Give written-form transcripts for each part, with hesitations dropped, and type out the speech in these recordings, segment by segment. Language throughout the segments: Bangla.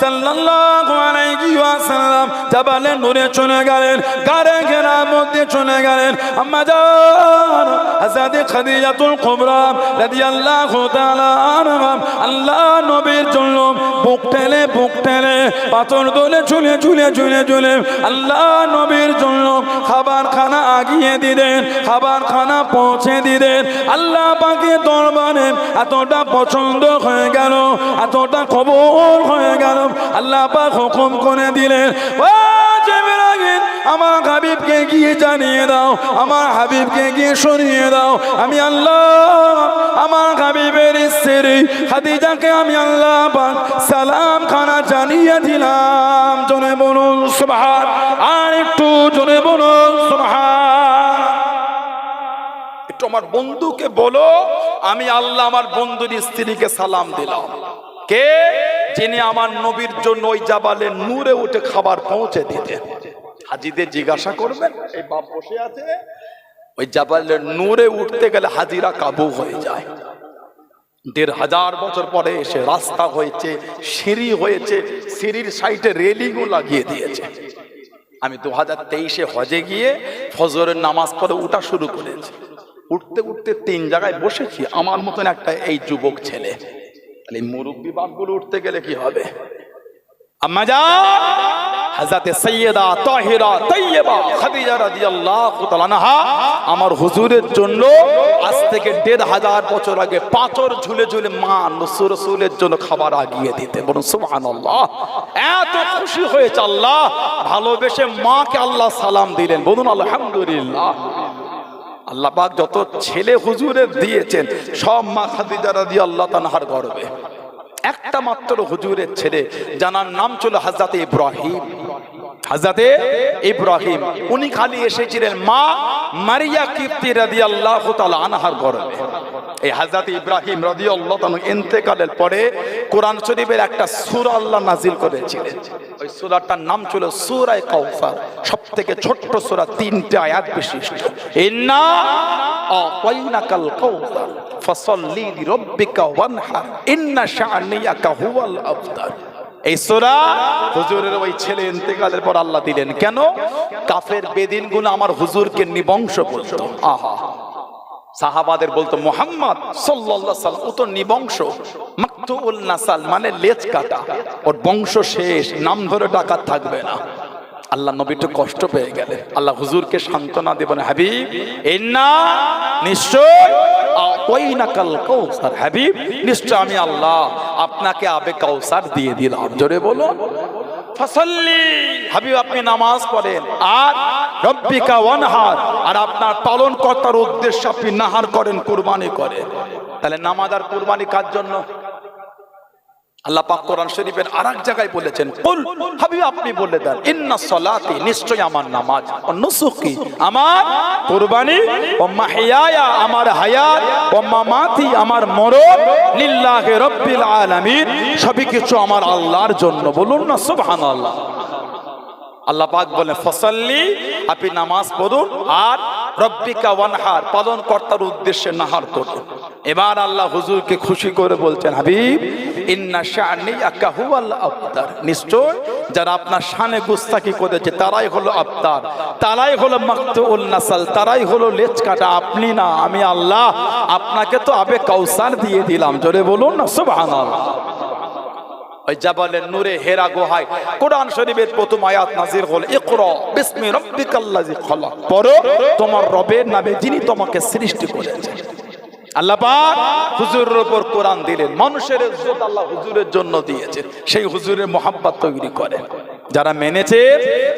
সাল্লাল্লাহু আলাইহি ওয়াসাল্লাম জাবালে নূরে চলে গেলেন, গারে ঘেরার মধ্যে চলে গেলেন। আম্মা জান হযরত খাদিজাতুল কুবরা রাদিয়াল্লাহু তাআলা আনহা আল্লাহ নবীর জন্য বুক টেনে পাথর দোলে ঝুলে আল্লাহ নবীর জন্য খাবার খানা আগিয়ে দিলেন, খাবার খানা পৌঁছে দিলেন। আল্লাহ পাকের দরবারে এতটা পছন্দ হয়ে গেল, এতটা কবুল হয়ে গেল, আল্লাহ পাক হুকুম করে দিলেন, ও জিবরাইল আমার হাবিবকে গিয়ে জানিয়ে দাও, আমার হাবিবকে গিয়ে শুনিয়ে দাও, আমি আল্লাহ আমার হাবিবের স্ত্রী খাদিজাকে আমি আল্লাহ পাক সালাম খানা জানিয়ে দিলাম। জোরে বলুন সুবহান, আর একটু জোরে বলুন সুবহান। একটু আমার বন্ধুকে বলো, আমি আল্লাহ আমার বন্ধুর স্ত্রীকে সালাম দিলাম। কে? যিনি আমার নবীর জন্য ওই জাবালে নূরে উঠে খাবার পৌঁছে দিতেন। হাজিদের জিজ্ঞাসা করবেন, এই বাপ বসে আছে, ওই জাবালে নূরে উঠতে গেলে হাজিরা কাবু হয়ে যায়। ১৫০০ বছর পরে এসে রাস্তা হয়েছে, সিঁড়ি হয়েছে, সিঁড়ির সাইডে রেলিংও লাগিয়ে দিয়েছে। আমি 2023-এ হজে গিয়ে ফজরের নামাজ পড়ে উঠা শুরু করেছি। উঠতে উঠতে 3 জায়গায় বসেছি, আমার মতন একটা এই যুবক ছেলে। এই মুরব্বী বাপগুলো উঠতে গেলে কি হবে? আম্মা জান হযরতে সাইয়্যিদা তাহিরা তাইয়্যিবা খাদিজা রাদিয়াল্লাহু তাআলা আনহা আমার হুজুরের জন্য আজ থেকে ১৫০০ বছর আগে পাথর ঝুলে মা রাসূলের জন্য খাবার আগিয়ে দিতে। বলুন সুবহানাল্লাহ। এত খুশি হয়েছে আল্লাহ, ভালোবেসে মাকে আল্লাহ সালাম দিলেন। বলুন আলহামদুলিল্লাহ। আল্লাহ পাক যত ছেলে হুজুরের দিয়েছেন সব মা খাদিজা রাদিয়াল্লাহু তাআলার গর্বে। একটা মাত্র হুজুরের ছেলে, জানার নাম ছিল হযরত ইব্রাহিম। হযরত ইব্রাহিম উনি খালি এসেছিলেন মা মারিয়া কিপ্তি রাদিয়াল্লাহু তাআলা আনহার গর্বে। এই হযরত ইব্রাহিম রাদিয়াল্লাহু তাআলা ইন্তেকালের পরে কোরআন শরীফের একটা সূরা আল্লাহ নাজিল করেছিলেন। ওই সূরাটার নাম ছিল সূরা কাউসার। সবথেকে ছোট্ট সূরা, 3টে আয়াত বিশিষ্ট। ইন্না আতাইনাকাল কাউসার ফাসাল্লি লিরাব্বিকা ওয়ানহার ইন্না শাআনিয়াকা হুয়াল আফতার। এই সূরা হুজুরের ওই ছেলে ইন্তেকালের পর আল্লাহ দিলেন। কেন? কাফের বেদিনগুলো আমার হুজুরকে নিবংশ করত। আহা, সাহাবাদের বলতো মুহাম্মদ সাল্লাল্লাহু আলাইহি ওয়াসাল্লাম ও তো নিবংশ, মাকতুউল নাসাল মানে লেজ কাটা, ওর বংশ শেষ, নাম ধরে ডাকাত থাকবে না। আল্লাহ নবী একটু কষ্ট পেয়ে গেলেন। আল্লাহ হুজুরকে সান্ত্বনা দেবেন, হাবিব ইন্না নিশ্চয় আতাইনাকাল কাউসার, হাবিব নিশ্চয় আমি আল্লাহ আপনাকে আবে কাউসার দিয়ে দিলাম। জোরে বলো ফাসাল্লি, হাবিব আপনি নামাজ পড়েন, আর রব্বিকা ওয়ানহার, আর আপনার পালন কর্তার উদ্দেশ্যে আপনি নাহার করেন, কুরবানি করেন। তাহলে নামাজ আর কুরবানি কার জন্য? আল্লাহ পাক কোরআন শরীফের আরেক জায়গায় বলেছেন, কুল হাবিব আপনি বলে দেন, ইন্না সলাতি নিশ্চয় আমার নামাজ, ও নুসুকি আমার কুরবানি, ও মাহইয়ায়া আমার হায়াত, ও মামাতি আমার মরণ, লিল্লাহি রাব্বিল আলামিন সবই কিছু আমার আল্লাহর জন্য। বলুন না সুবহানাল্লাহ। আল্লাহ পাক বলেন ফাসাল্লি আপনি নামাজ পড়ুন, আর রব্বিকা ওয়ানহার পালন কর্তার উদ্দেশ্যে নাহার করুন। এবার আল্লাহ হুজুরকে খুশি করে বলছেন, হাবিব ইন্না শাআনিয়াকা হুয়াল আফতার, নিশ্চয় যারা আপনার শানে গুস্তাখি করেছে তারাই হলো আফতার, তারাই হলো মাকতুউল নাসাল, তারাই হলো লেজ কাটা, আপনি না, আমি আল্লাহ আপনাকে তো আবে কাউসার দিয়ে দিলাম। জোরে বলুন না সুবহানাল্লাহ। ওই জাবালের নূরে হেরা গুহায় কোরআন শরীফের প্রথম আয়াত নাযিল হল, ইকরা বিসমি রাব্বিকাল্লাযী খালাক, পড়ো তোমার রবের নামে যিনি তোমাকে সৃষ্টি করেছেন। আল্লাহ পাক হুজুরের উপর কোরআন দিলেন। মানুষের ইজ্জত আল্লাহ হুজুরের জন্য দিয়েছেন, সেই হুজুরের মহব্বত তৈরি করেন। যারা মেনেছে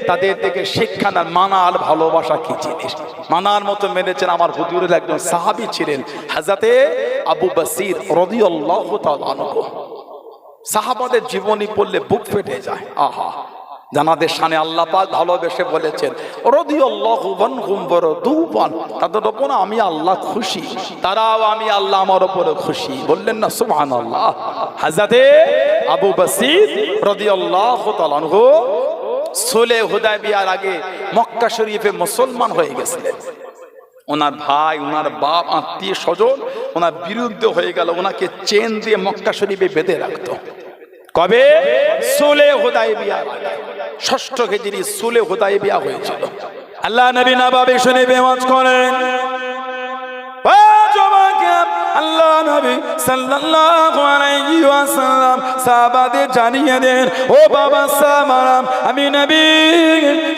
তাদের থেকে শিক্ষা নেন, মানার ভালোবাসা কি জিনিস। মানার মতো মেনেছেন। আমার হুজুরের একজন সাহাবী ছিলেন হযরত আবু বসির রাদিয়াল্লাহু তাআলা আনহু। সাহাবাদের জীবনী পড়লে বুক ফেটে যায়। আহা, জানাদের শানে আল্লাহ পাক ভালোবেসে বলেছেন রাদিয়াল্লাহু আনহুম ওয়া রাদু আন, তাদের উপর আমি আল্লাহ খুশি, তারাও আমি আল্লাহ আমার উপরে খুশি। বললেন না সুবহানাল্লাহ। হযরত আবু বসির রাদিয়াল্লাহু তাআলা আনহু সুলহ হুদায়বিয়ার আগে মক্কা শরীফে মুসলমান হয়ে গেছিলেন। ওনার ভাই, ওনার বাপ, আত্মীয় স্বজন ওনার বিরুদ্ধে হয়ে গেল, ওনাকে চেন দিয়ে মক্কা শরীফে বেঁধে রাখতো। কবে? সুলে হুদাইবিয়া, ষষ্ঠ হিজরি সুলে হুদাইবিয়া হয়েছিল। আল্লাহ নবী নবাবী শুনে বেওয়াজ করেন, আল্লাহ নবী সাল্লাল্লাহু আলাইহি ওয়াসাল্লাম সাহাবাদের জানিয়ে দেন, ও বাবা সাহাবারা, আমি নবী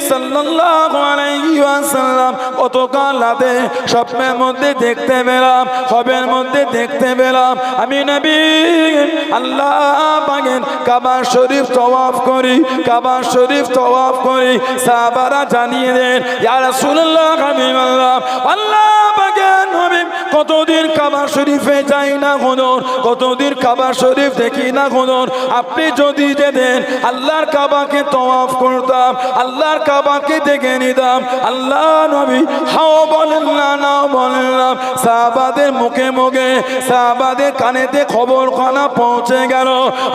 সাল্লাল্লাহু আলাইহি ওয়াসাল্লাম গতকাল রাতে স্বপ্নের মধ্যে দেখতে পেলাম, খবের মধ্যে দেখতে পেলাম, আমি নবী আল্লাহ পাকের কাবা শরীফ তওয়াফ করি, কাবা শরীফ তওয়াফ করি। সাহাবারা জানিয়ে দেন, ইয়া রাসূলুল্লাহ, হাবিবাল্লাহ, আল্লাহ পাকের নবী কতদিন কাবা শরীফে যাই না হুজুর, কতদিন কাবা শরীফ দেখি না হুজুর, আপনি যদি যেতেন আল্লাহর কাবাকে তওয়াফ করতাম, আল্লাহর কাবাকে দেখে নিতাম। আল্লাহ নবী হাও বলেন না, নাও বলেন না। সাহাবাদের মুখে মুখে, সাহাবাদের কানেতে খবর খানা পৌঁছে গেল।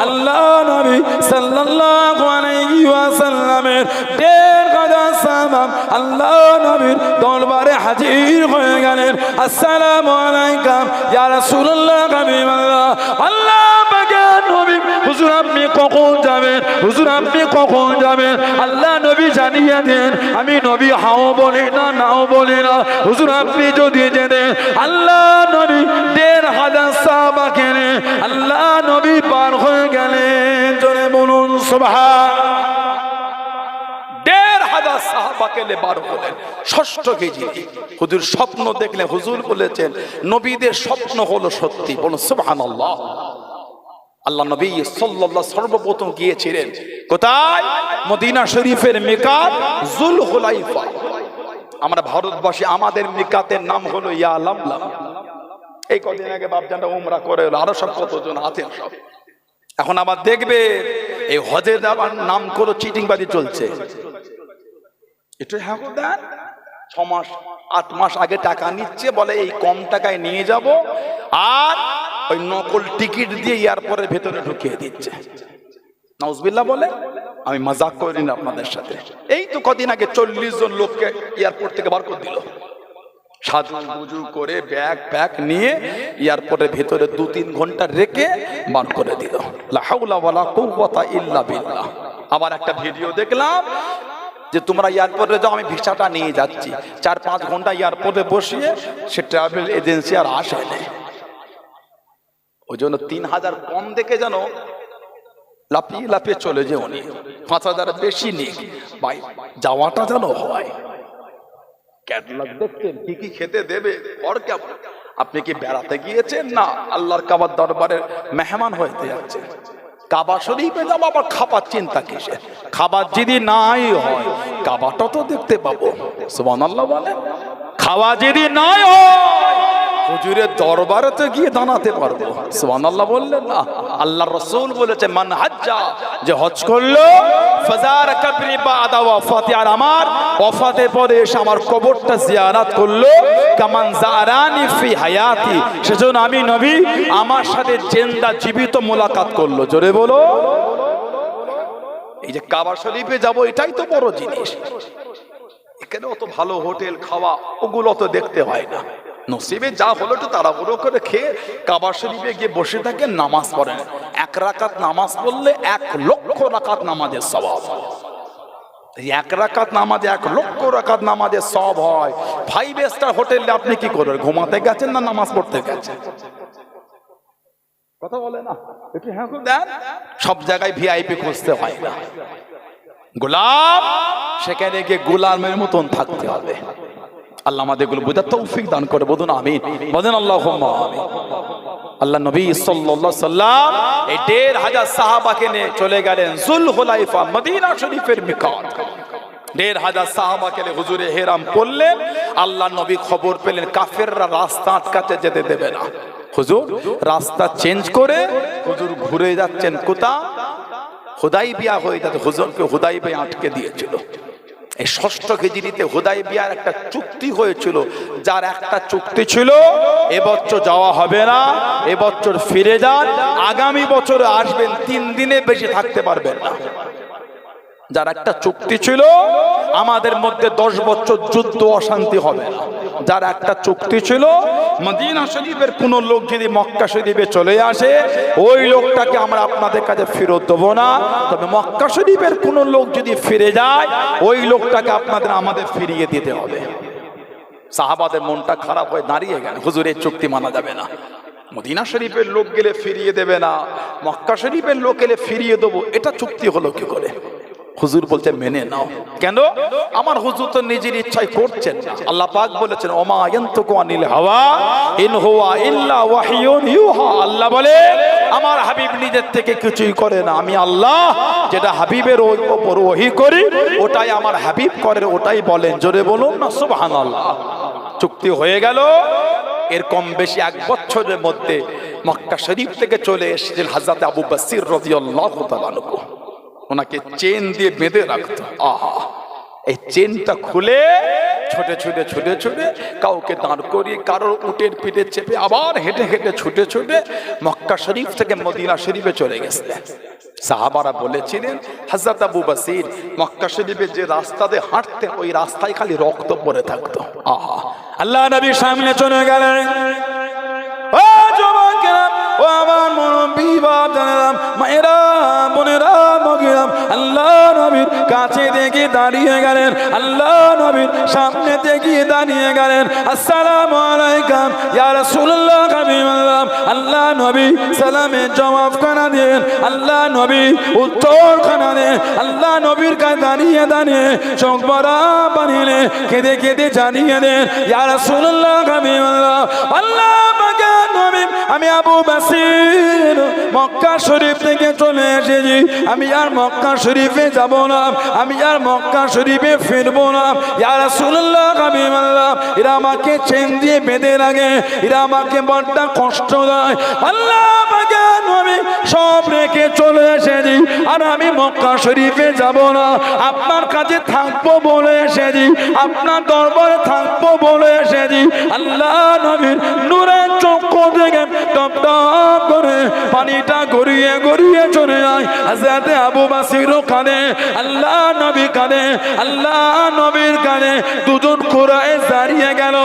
আল্লাহ নবী সাল্লাল্লাহু আলাইহি ওয়াসাল্লামের ১৫০০ সাহাবা আল্লাহ নবীর দরবারে হাজির হয়ে গেলেন। আসসালামু আলাইকুম ইয়া রাসূলুল্লাহ, হাবিবাল্লাহ, আল্লাহ পাকের নবী, হুজুর আপনি কখন যাবেন, হুজুর আপনি কখন যাবেন? আল্লাহ নবী জানিয়ে দেন, আমি নবী হাও বলি না, নাও বলি না, হুজুর আপনি যদি যেতেন। আল্লাহ নবী ১৫০০ সাহাবাকে নিয়ে আল্লাহ নবী পার হয়ে গেলেন। জোরে বলুন সুবহান। ১৫০০ সাহাবাকে নিয়ে বার হলেন। ষষ্ঠ হিজরি হুজুর স্বপ্ন দেখলে হুজুর বলেছেন, নবীদের স্বপ্ন হলো সত্যি। বলুন সুবহানাল্লাহ। আল্লাহ নবী সাল্লাল্লাহু সর্বপ্রথম গিয়েছিলেন কোথায়? মদিনা শরীফের মিকাত যুলহুলাইফা। আমরা ভারতবাসী, আমাদের মিকাতের নাম হলো ইয়া লামলাম। এই কদিন আগে বাপজানরা উমরা করে এলো, আরো সব কতজন আছেন সব। এখন আবার দেখবে এই হজে যাওয়ার নাম করে চিটিংবাজি চলছে। একটু হ্যাঁ দেন, 6 মাস 8 মাস আগে টাকা নিচ্ছে, বলে এই কম টাকায় নিয়ে যাব, আর ওই নকল টিকিট দিয়ে এয়ারপোর্টের ভেতরে ঢুকিয়ে দিচ্ছে। নাউজুবিল্লাহ বলে। আমি মজাক করি না আপনাদের সাথে। এই তো কদিন আগে 40 জন লোককে এয়ারপোর্ট থেকে বার করে দিল, সাজু বুজু করে ব্যাগ প্যাক নিয়ে এয়ারপোর্টের ভেতরে 2-3 ঘন্টা রেখে বার করে দিল। লা হাওলা ওয়ালা কুওয়াতা ইল্লা বিল্লাহ। আবার একটা ভিডিও দেখলাম যে তোমরা এয়ারপোর্টে যাও, আমি ভিসাটা নিয়ে যাচ্ছি। 4-5 ঘন্টা এয়ারপোর্টে বসিয়ে সে ট্রাভেল এজেন্সি আর আসে না। ওই জন্য 3000 কম দেখে যেন লাফিয়ে লাফিয়ে চলে যে উনি 5000 বেশি নিক ভাই, যাওয়াটা যেন হয়। ক্যাটালগ দেখতেন কি কি খেতে দেবে, আর কেমন? আপনি কি বেড়াতে গিয়েছেন না আল্লাহর কাবার দরবারের মেহমান হইতে যাচ্ছেন? কাবা শরীফে যাবো, আবার খাবার চিন্তা কিসে? খাবার যদি নাই হয় কাবাটা তো দেখতে পাবো। সুবহানাল্লাহ বলে। খাওয়া যদি নাই হয় হুজুরের দরবারে তো গিয়ে দাঁড়াতে পারবো। সুবহানাল্লাহ বললেন না? আল্লাহর রাসূল বলেছে, মান হাজ্জা, যে হজ করলো, ফাজার কবরি বাদা ওয়াফাতি, আর আমার ওয়াফাতের পরে এসে আমার কবরটা জিয়ারত করলো, কামান জারানি ফি হায়াতি, সেজন্য আমি নবী আমার সাথে জিন্দা জীবিত মোলাকাত করলো। জোরে বলো। এই যে কাবা শরীফে যাবো, এটাই তো বড় জিনিস। এখানে অত ভালো হোটেল খাওয়া ওগুলো তো দেখতে হয় না, নসিবে যা হলো একটু তাড়াহুড়ো করে খেয়ে কাবা শরীফে গিয়ে বসে থাকে, নামাজ পড়েন। 1 রাকাত নামাজ পড়লে 1 লক্ষ রাকাত নামাজের সওয়াব। 1 রাকাত নামাজে 1 লক্ষ রাকাত নামাজের সওয়াব হয়। 5 স্টার হোটেলে আপনি কি করবেন? ঘুমাতে গেছেন না নামাজ পড়তে গেছেন? কথা বলে না একটু হ্যাঁ দেন। সব জায়গায় ভিআইপি খুঁজতে হয় না। গোলাম সেখানে গিয়ে গোলামের মতন থাকতে হবে। আল্লাহ আমাদেরগুলো বোঝার তৌফিক দান করে। বলুন আমিন, বলেন আল্লাহুম্মা আমিন। আল্লাহ নবী সাল্লাল্লাহু আলাইহি সাল্লাম এই ১৫০০ সাহাবাকে নিয়ে চলে গেলেন যুলহুলাইফা, মদিনা শরীফের মিকাত। ১৫০০ সাহাবাকে নিয়ে হুজুরে হেরাম করলেন। আল্লাহ নবী খবর পেলেন কাফেররা রাস্তা আটকাতে যেতে দেবে না। হুজুর রাস্তা চেঞ্জ করে হুজুর ঘুরে যাচ্ছেন কোথা? হুদাইবিয়া হয়ে যাচ্ছে। হুজুরকে হুদাইবিয়া আটকে দিয়েছিল। এই ষষ্ঠ হিজরিতে হুদাইবিয়ার একটা চুক্তি হয়েছিল, যার একটা চুক্তি ছিল এবছর যাওয়া হবে না, এবছর ফিরে যান, আগামী বছর আসবেন, 3 দিনে বেশি থাকতে পারবেন না। যার একটা চুক্তি ছিল আমাদের মধ্যে 10 বছর যুদ্ধ অশান্তি হবে না, যার একটা চুক্তি ছিল মদিনা শরীফের কোন লোক যদি মক্কা শরীফে চলে আসে ওই লোকটাকে আমরা আপনাদের কাছে ফেরত দেবো না, তবে মক্কা শরীফের কোন লোক যদি ফিরে যায় ওই লোকটাকে আপনাদের আমাদের ফিরিয়ে দিতে হবে। সাহাবাদের মনটা খারাপ হয়ে দাঁড়িয়ে গেল, হুজুরের চুক্তি মানা যাবে না, মদিনা শরীফের লোক গেলে ফিরিয়ে দেবে না, মক্কা শরীফের লোক এলে ফিরিয়ে দেবো, এটা চুক্তি হলো কি করে? হুজুর বলতে মেনে নাও। কেন? আমার হুজুর তো নিজের ইচ্ছায় করছেন, আল্লাহ পাক বলেছেন ওমা ইয়ানতুকু আনিল হাওয়া ইন হুয়া ইল্লা ওয়াহিয়ুন ইউহা। আল্লাহ বলে আমার হাবিব নিজের থেকে কিছুই করে না, আমি আল্লাহ যেটা হাবিবের উপর ওহী করি ওটাই আমার হাবিব করে, ওটাই বলেন। জোরে বলুন না সুবহানাল্লাহ। চুক্তি হয়ে গেল। এর কম বেশি 1 বছরের মধ্যে মক্কা শরীফ থেকে চলে এসেছেন হযরত আবু বসির রাদিয়াল্লাহু তাআলা আনহু। ওনাকে চেন দিয়ে বেঁধে রাখতো। আহা, এই চেনটা খুলে ছুটে ছুটে ছুটে ছুটে কাউকে দাঁড় করিয়ে কারোর উটের পিঠে চেপে আবার হেঁটে হেঁটে ছুটে ছুটে মক্কা শরীফ থেকে মদিনা শরীফে চলে গেছিলেন। সাহাবারা বলেছিলেন হযরত আবু বসির মক্কা শরীফে যে রাস্তা দিয়ে হাঁটতেন ওই রাস্তায় খালি রক্ত পড়ে থাকতো। আহা, আল্লাহ নবীর সামনে চলে গেলেন। ও যুবকেরা, ও আমার মুরব্বি বাপ-জানেরা, মায়েরা, বোনেরা, মগিরাম, আল্লাহ নবীর কাছে থেকে দাঁড়িয়ে গেলেন, আল্লাহ নবীর সামনে থেকে দাঁড়িয়ে গেলেন। আসসালামু আলাইকুম ইয়া রাসূলুল্লাহ হাবিবাল্লাহ। আল্লাহ নবী সালামের জবাব খানা দেন, আল্লাহ নবী উত্তর খানা দেন। আল্লাহ নবীর কাছে দাঁড়িয়ে দাঁড়িয়ে চোখ ভরা পানিলে কেঁদে কেঁদে জানিয়ে দেন ইয়া রাসূলুল্লাহ হাবিবাল্লাহ। আল্লাহ নবী, আমি আবু বসির মক্কা শরীফ থেকে চলে এসেছি, আমি আর মক্কা শরীফে যাব না, আমি আর মক্কা শরীফে ফিরবো না। ইয়া রাসূলুল্লাহ হাবিবাল্লাহ, এরা আমাকে চেন দিয়ে বেঁধে রাখে, এরা আমাকে বড্ড কষ্ট দেয়। আল্লাহ পাকের নবী সব রেখে চলে এসেছি, আর আমি মক্কা শরীফে যাব না, আপনার কাছে থাকবো বলে এসেছি, আপনার দরবারে থাকবো বলে এসেছি। আল্লাহ নবীর নূরের চক্ষু থেকে টপ টপ করে পানিটা গড়িয়ে গড়িয়ে চলে যায়। হযরত আবু বসির কাঁদে, আল্লাহ নবী কাঁদে, আল্লাহ নবীর কাঁদে, দুজন কুরাইশ দাঁড়িয়ে গেল।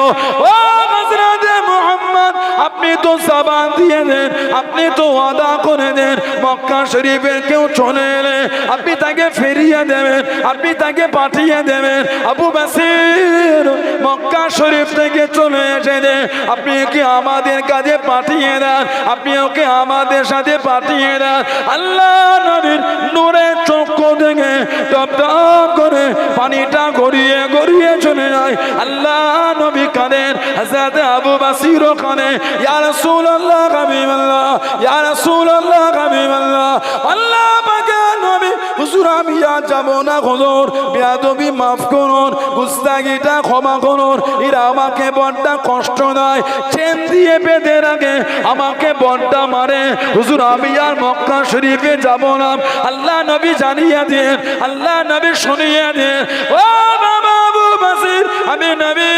ও হযরত মুহাম্মদ, আপনি তো সাবান দিয়ে দেন, আপনি তো ওয়াদা করে দেন মক্কা শরীফের কেউ চলে এলে আপনি তাকে ফিরিয়ে দেবেন, আপনি তাকে পাঠিয়ে দেবেন। আবু বসির মক্কা শরীফ থেকে চলে এসেছে, আপনি কি আমাদের কাছে পাঠিয়ে দেন, আপনি ওকে আমাদের সাথে পাঠিয়ে দেন। আল্লাহ নবীর নূরের চক্ষু থেকে টপ টপ করে পানিটা গড়িয়ে গড়িয়ে চলে যায়। আল্লাহ নবী কাঁদেন, হযরত আবু বসির কাঁদেন, ইয়া রাসূলুল্লাহ হাবিবাল্লাহ, ইয়া রাসূলুল্লাহ হাবিবাল্লাহ। আল্লাহ পাকের নবী, হুজুর আমি আর যাব না, হুজুর বেয়াদবি মাফ করুন, গুস্তাগিটা ক্ষমা করুন, এরা আমাকে বড্ড কষ্ট দেয়, চেন দিয়ে বেঁধে রাখে, আমাকে বড্ড মারে, হুজুর আমি আর মক্কা শরীফে যাব না। আল্লাহ নবী জানিয়ে দেন, আল্লাহ নবী শুনিয়ে দেন, ও বাবা আবু বসির, আমি নবী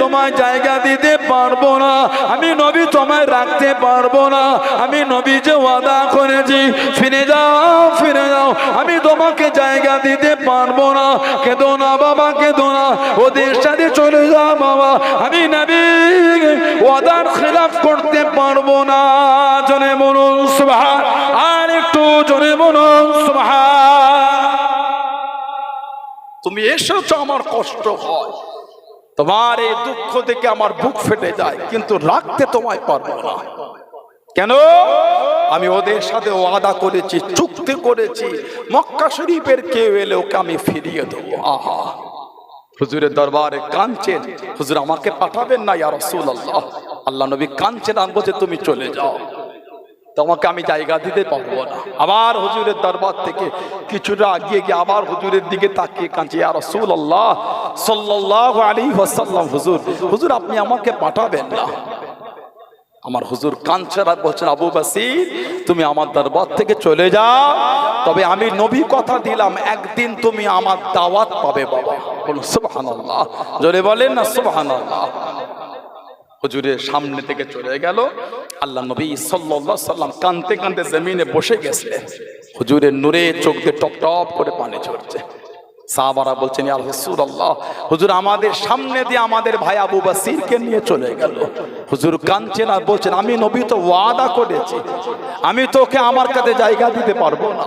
তোমায় জায়গা দিতে পারবো না, আমি নবী তোমায় রাখতে পারবো না, আমি নবী যে ওয়াদা করেছি ফিরে যাও ফিরে যাও, আমি তোমাকে জায়গা দিতে পারবো না। কেঁদো না বাবা, কেঁদো না, ওদের সাথে চলে যাও বাবা, আমি নবী ওয়াদার খিলাফ করতে পারবো না। জোরে বলুন সুবহান, আর একটু জোরে বলুন সুবহান। তুমি এসেছো, আমার কষ্ট হয়, তোমার এই দুঃখ থেকে আমার বুক ফেটে যায়, কিন্তু রাখতে তোমায় পারবো না। কেন? আমি ওদের সাথে ওয়াদা করেছি, চুক্তি করেছি, মক্কা শরীফের কেউ এলে ওকে আমি ফিরিয়ে দেবো। আহা, হুজুরের দরবারে কাঁদছেন, হুজুর আমাকে পাঠাবেন না ইয়া রাসূলুল্লাহ। আল্লাহ নবী কাঁদছেন, আর বলছে তুমি চলে যাও, তোমাকে আমি জায়গা দিতে পারবো না। আবার হুজুরের দরবার থেকে কিছুটা এগিয়ে গিয়ে আবার হুজুরের দিকে তাকিয়ে কাঁদছে, ইয়া রাসূলুল্লাহ সাল্লাল্লাহু আলাইহি ওয়াসাল্লাম, হুজুর হুজুর আপনি আমাকে পাঠাবেন না। আমার হুজুর কাঁদছেন আর বলছেন, আবু বসির তুমি আমার দরবার থেকে চলে যাও, তবে আমি নবী কথা দিলাম একদিন তুমি আমার দাওয়াত পাবে বাবা। বলুন সুবহানাল্লাহ, জোরে বলেন না সুবহানাল্লাহ। হুজুরের সামনে থেকে চলে গেল, আল্লাহ নবী সাল্লাল্লাহু আলাইহি সাল্লাম কাঁদতে কাঁদতে জমিনে বসে গেছিলেন। হুজুরের নূরে চোখ দিয়ে টপ টপ করে পানি ঝরছে। সাহাবারা বলছেন, ইয়া রাসূলুল্লাহ, হুজুর আমাদের সামনে দিয়ে আমাদের ভাই আবু বসিরকে নিয়ে চলে গেল। হুজুর কাঁদছেন আর বলছেন, আমি নবী তো ওয়াদা করেছি, আমি তোকে আমার কাছে জায়গা দিতে পারবো না।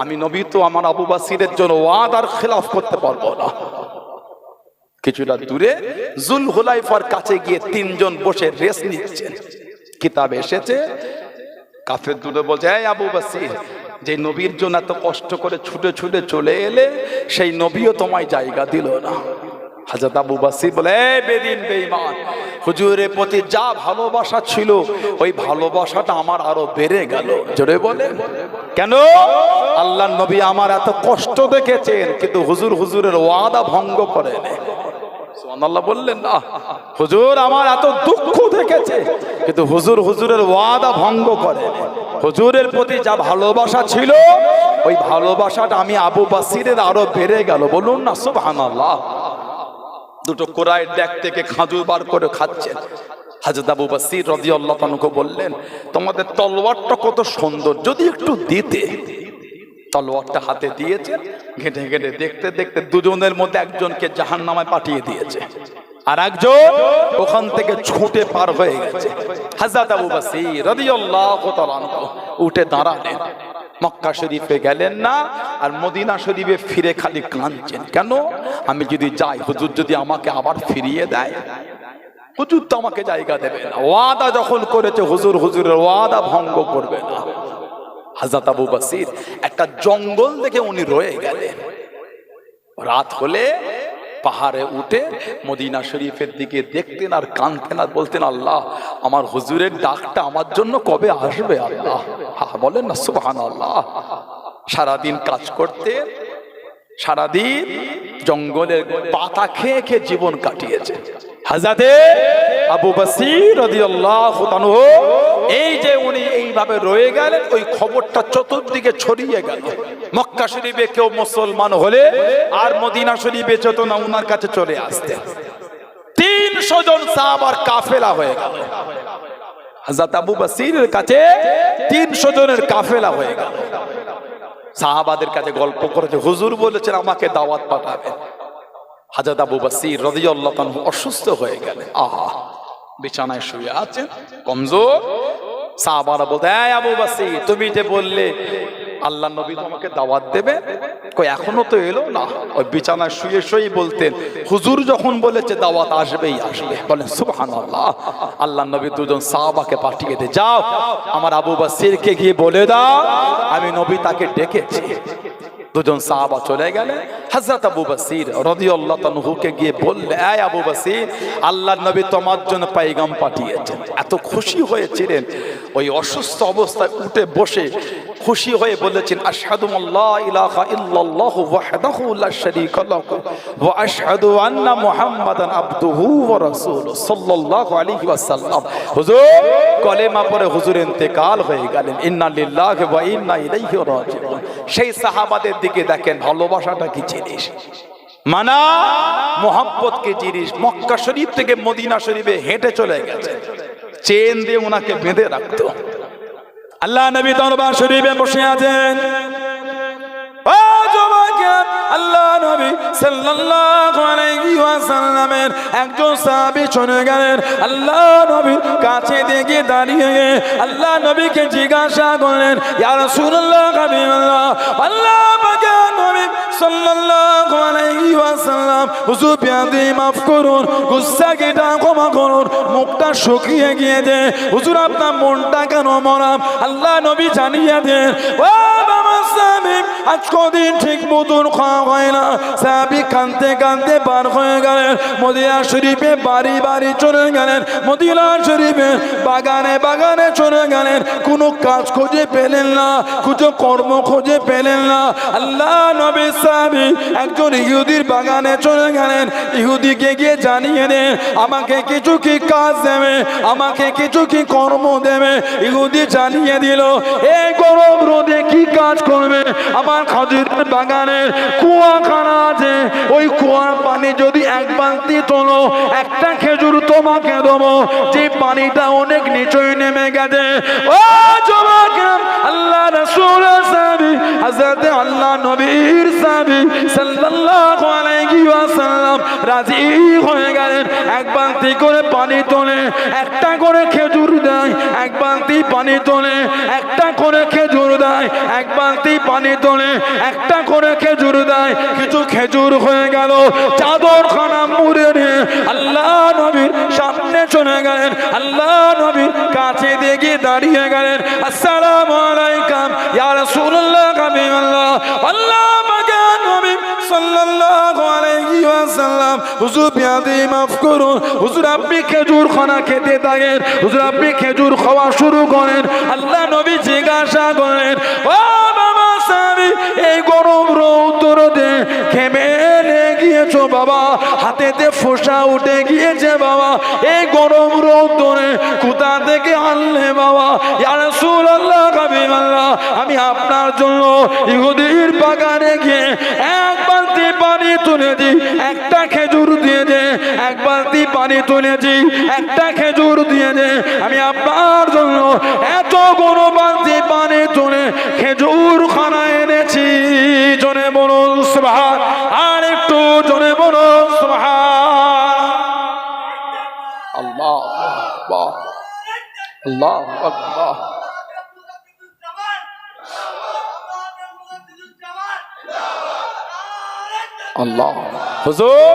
আমি নবী তো আমার আবু বসিরের জন্য ওয়াদার খেলাফ করতে পারবো না। কিছুটা দূরে জুলহুলাইফার কাছে গিয়ে তিনজন বসে রেস্ট নিচ্ছেন। কিতাবে এসেছে, কাফের দূরে বলছে, এই আবু বসির, যে নবীর জন্য এত কষ্ট করে ছুটে ছুটে চলে এলে, সেই নবীও তোমায় জায়গা দিল না। হযরত আবু বসির বলে, এই বেদিন বেঈমান, হুজুরের প্রতি যা ভালোবাসা ছিল ওই ভালোবাসাটা আমার আরো বেড়ে গেল। জোরে বলে, কেন? আল্লাহর নবী আমার এত কষ্ট দেখেছেন, কিন্তু হুজুরের ওয়াদা ভঙ্গ করেন। সুবহানাল্লাহ বললেন না? হুজুর আমার এত দুঃখ দেখেছে, কিন্তু হুজুরের ওয়াদা ভঙ্গ করেন। হুজুরের প্রতি যা ভালোবাসা ছিল ওই ভালোবাসাটা আমি আবু বসিরের আরো বেড়ে গেল। বলুন না সুবহানাল্লাহ। দুটো কোরাইয়ের ড্যাক থেকে খাজুর বার করে খাচ্ছেন। হযরত আবু বসির রাদিয়াল্লাহু আনহু বললেন, তোমাদের তলোয়ারটা কত সুন্দর, যদি একটু দিতে। তলোয়ারটা হাতে দিয়েছে, ঘেঁটে ঘেঁটে দেখতে দেখতে দুজনের মধ্যে একজনকে জাহান্নামে পাঠিয়ে দিয়েছে, আর একজন ওখান থেকে ছুটে পার হয়ে গেছে। হযরত আবু বসির রাদিয়াল্লাহু তাআলা আনহু উঠে দাঁড়ালেন, মক্কা শরীফে গেলেন না, আর মদিনা শরীফে ফিরে খালি কাঁদছেন। কেন? আমি যদি যাই, হুজুর যদি আমাকে আবার ফিরিয়ে দেয়, হুজুর তো আমাকে জায়গা দেবে না। ওয়াদা যখন করেছে হুজুরের ওয়াদা ভঙ্গ করবে না। হযরত আবু বসির একটা জঙ্গল দেখে উনি রয়ে গেলেন। রাত হলে পাহাড়ে উঠে মদিনা শরীফের দিকে দেখতেন আর কাঁদতেন আর বলতেন, আল্লাহ আমার হুজুরের ডাকটা আমার জন্য কবে আসবে আল্লাহ। বলেন না সুবহানাল্লাহ। সারাদিন কাজ করতে, সারাদিন জঙ্গলের পাতা খেয়ে খেয়ে জীবন কাটিয়েছে হযরত আবু বসির রাদিয়াল্লাহু আনহু। এই যে উনি এইভাবে রয়ে গেলেন, ওই খবরটা চতুর্দিকে ছড়িয়ে গেল। মক্কা শরীফে কেউ মুসলমান হলে আর মদিনা শরীফে যেত না, উনার কাছে চলে আসতেন। 300 জন সাহাবার কাফেলা হয়ে গেল। হযরত আবু বসিরের কাছে 300 জনের কাফেলা হয়ে গেল। সাহাবাদের কাছে গল্প করেছে, হুজুর বলেছেন আমাকে দাওয়াত পাঠাবেন। হযরত আবু বসির রাদিয়াল্লাহু আনহু অসুস্থ হয়ে গেলেন। বিছানায় শুয়ে আছেন, কমজোর। সাহাবারা বলতে, এই আবু বসির, তুমি যে বললে আল্লাহ নবী তোমাকে দাওয়াত দেবে, কই এখনো তো এলো না। ওই বিছানায় শুয়ে শুয়ে বলতেন, হুজুর যখন বলেছে দাওয়াত আসবেই আসবে। বলেন সুবহানাল্লাহ। আল্লাহ নবী দুজন সাহাবাকে পাঠিয়ে দে, যাও আমার আবু বসিরকে গিয়ে বলে দাও আমি নবী তাকে ডেকেছি। দুজন সাহাবা চলে গেলেন। হযরত আবু বসির রাদিয়াল্লাহু আনহুকে গিয়ে বললে, এই আবু বসির, আল্লাহর নবী তোমার জন্য পয়গাম পাঠিয়েছেন। এত খুশি হয়েছিলেন, ওই অসুস্থ অবস্থায় উঠে বসে খুশি হয়ে বলেছেন, আশহাদু আল্লা ইলাহা ইল্লাল্লাহু ওয়াহদাহু লা শারীকা লাহু ওয়া আশহাদু আন্না মুহাম্মাদান আবদুহু ওয়া রাসূলুহু সাল্লাল্লাহু আলাইহি ওয়াসাল্লাম। হুজুর কলেমা পড়ে হুজুর ইন্তেকাল হয়ে গেলেন। ইন্না লিল্লাহি ওয়া ইন্না ইলাইহি রাজিউন। সেই সাহাবাদের দিকে দেখেন, ভালোবাসাটা কি জিনিস, মানা মোহাব্বত কি জিনিস। মক্কা শরীফ থেকে মদিনা শরীফে হেঁটে চলে গেছে, চেন দিয়ে ওনাকে বেঁধে রাখতো। আল্লাহ নবী দরবার শরীফে বসে আছেন। আল্লাহ নবী সাল্লাল্লাহু আলাইহি ওয়াসাল্লামের একজন সাহাবী চলে গেলেন। আল্লাহ নবীর কাছে দেখে দাঁড়িয়ে আল্লাহ নবীকে জিজ্ঞাসা করলেন, ইয়া রাসূলুল্লাহ, হাবিবাল্লাহ, আল্লাহ পাকের নবী সাল্লাল্লাহু আলাইহি ওয়াসাল্লাম, হুজুর বিয়াদি মাফ করুন, গুস্তাখিটা ক্ষমা করুন, মুখটা শুকিয়ে গিয়েছে, হুজুর আপনার মনটা কেন মরা? আল্লাহ নবী জানিয়ে দেন, ও বাবা সাহাবী, আজ কদিন ঠিক মতন খাওয়া হয় না। সাহাবী কাঁদতে কাঁদতে পার হয়ে গেলেন। মদিনা শরীফে বাড়ি বাড়ি চলে গেলেন, মদিনা শরীফে বাগানে বাগানে চলে গেলেন। কোনো কাজ খুঁজে পেলেন না, কোনো কর্ম খুঁজে পেলেন না। আল্লাহ নবী সাহাবী একজন ইহুদির বাগানে চলে গেলেন। ইহুদিকে গিয়ে জানিয়ে দেন, আমাকে কিছু কি কাজ দেবে, আমাকে কিছু কি কর্ম দেবে। ইহুদি জানিয়ে দিল, এই গরম রোদে কি কাজ করবে। আমার খেজুরের বাগানের কুয়াখানা আছে, ওই কুয়ার পানি যদি এক বালতি তোলো, একটা খেজুর তোমাকে দেবো। যে পানিটা অনেক নিচে নেমে গেছে, ও যুবক, আল্লাহ রাসূলের সাহাবী হযরত আল্লাহ নবীর সাহাবী সাল্লাল্লাহু আলাইহি ওয়াসাল্লাম রাজি হয়ে গেলেন। এক বালতি করে পানি তোলে, একটা করে খেজুর দেয়। এক বালতি পানি তোলে, একটা করে খেজুর দেয়। এক বালতি পানি তোলে, একটা করে খেজুর দেয়। কিছু খেজুর হয়ে গেল, চাদরখানা মুড়ে নিয়ে আল্লাহ নবীর সামনে চলে গেলেন। আল্লাহ নবীর কাছে দিয়ে দাঁড়িয়ে গেলেন। আসসালামু আলাইকুম ইয়া রাসূলুল্লাহ, হাবিবাল্লাহ। আল্লাহ পাকের নবী সাল্লাল্লাহু আলাইহি ওয়াসাল্লাম, হুজুর বিয়াদি মাফ করুন, হুজুর আপনি খেজুর খানা খেতে থাকেন, হুজুর আপনি খেজুর খাওয়া শুরু করেন। আল্লাহ নবী জিজ্ঞাসা করেন, ও বাবা সাহাবী, এই গরম রৌদ্রে ঘেমে গিয়েছো বাবা, হাতেতে ফোঁসা উঠে গিয়েছে বাবা, এই গরম রৌদ্রে কোথা থেকে আনলে বাবা? ইয়া রাসূলুল্লাহ, হাবিবাল্লাহ, আমি আপনার জন্য ইহুদির বাগানে গিয়ে এক বালতি পানি তুলেছি, একটা খেজুর দিয়ে দে। এক বালতি পানি তুলেছি, একটা খেজুর দিয়ে দে। আমি আপনার জন্য এত বড় বালতি পানি তুলে খেজুর খানা এনেছি। জোরে বলুন সুবহান, আর একটু জোরে বলুন সুবহান। আল্লাহ আকবার, আল্লাহ আকবার। আল্লাহ, হুজুর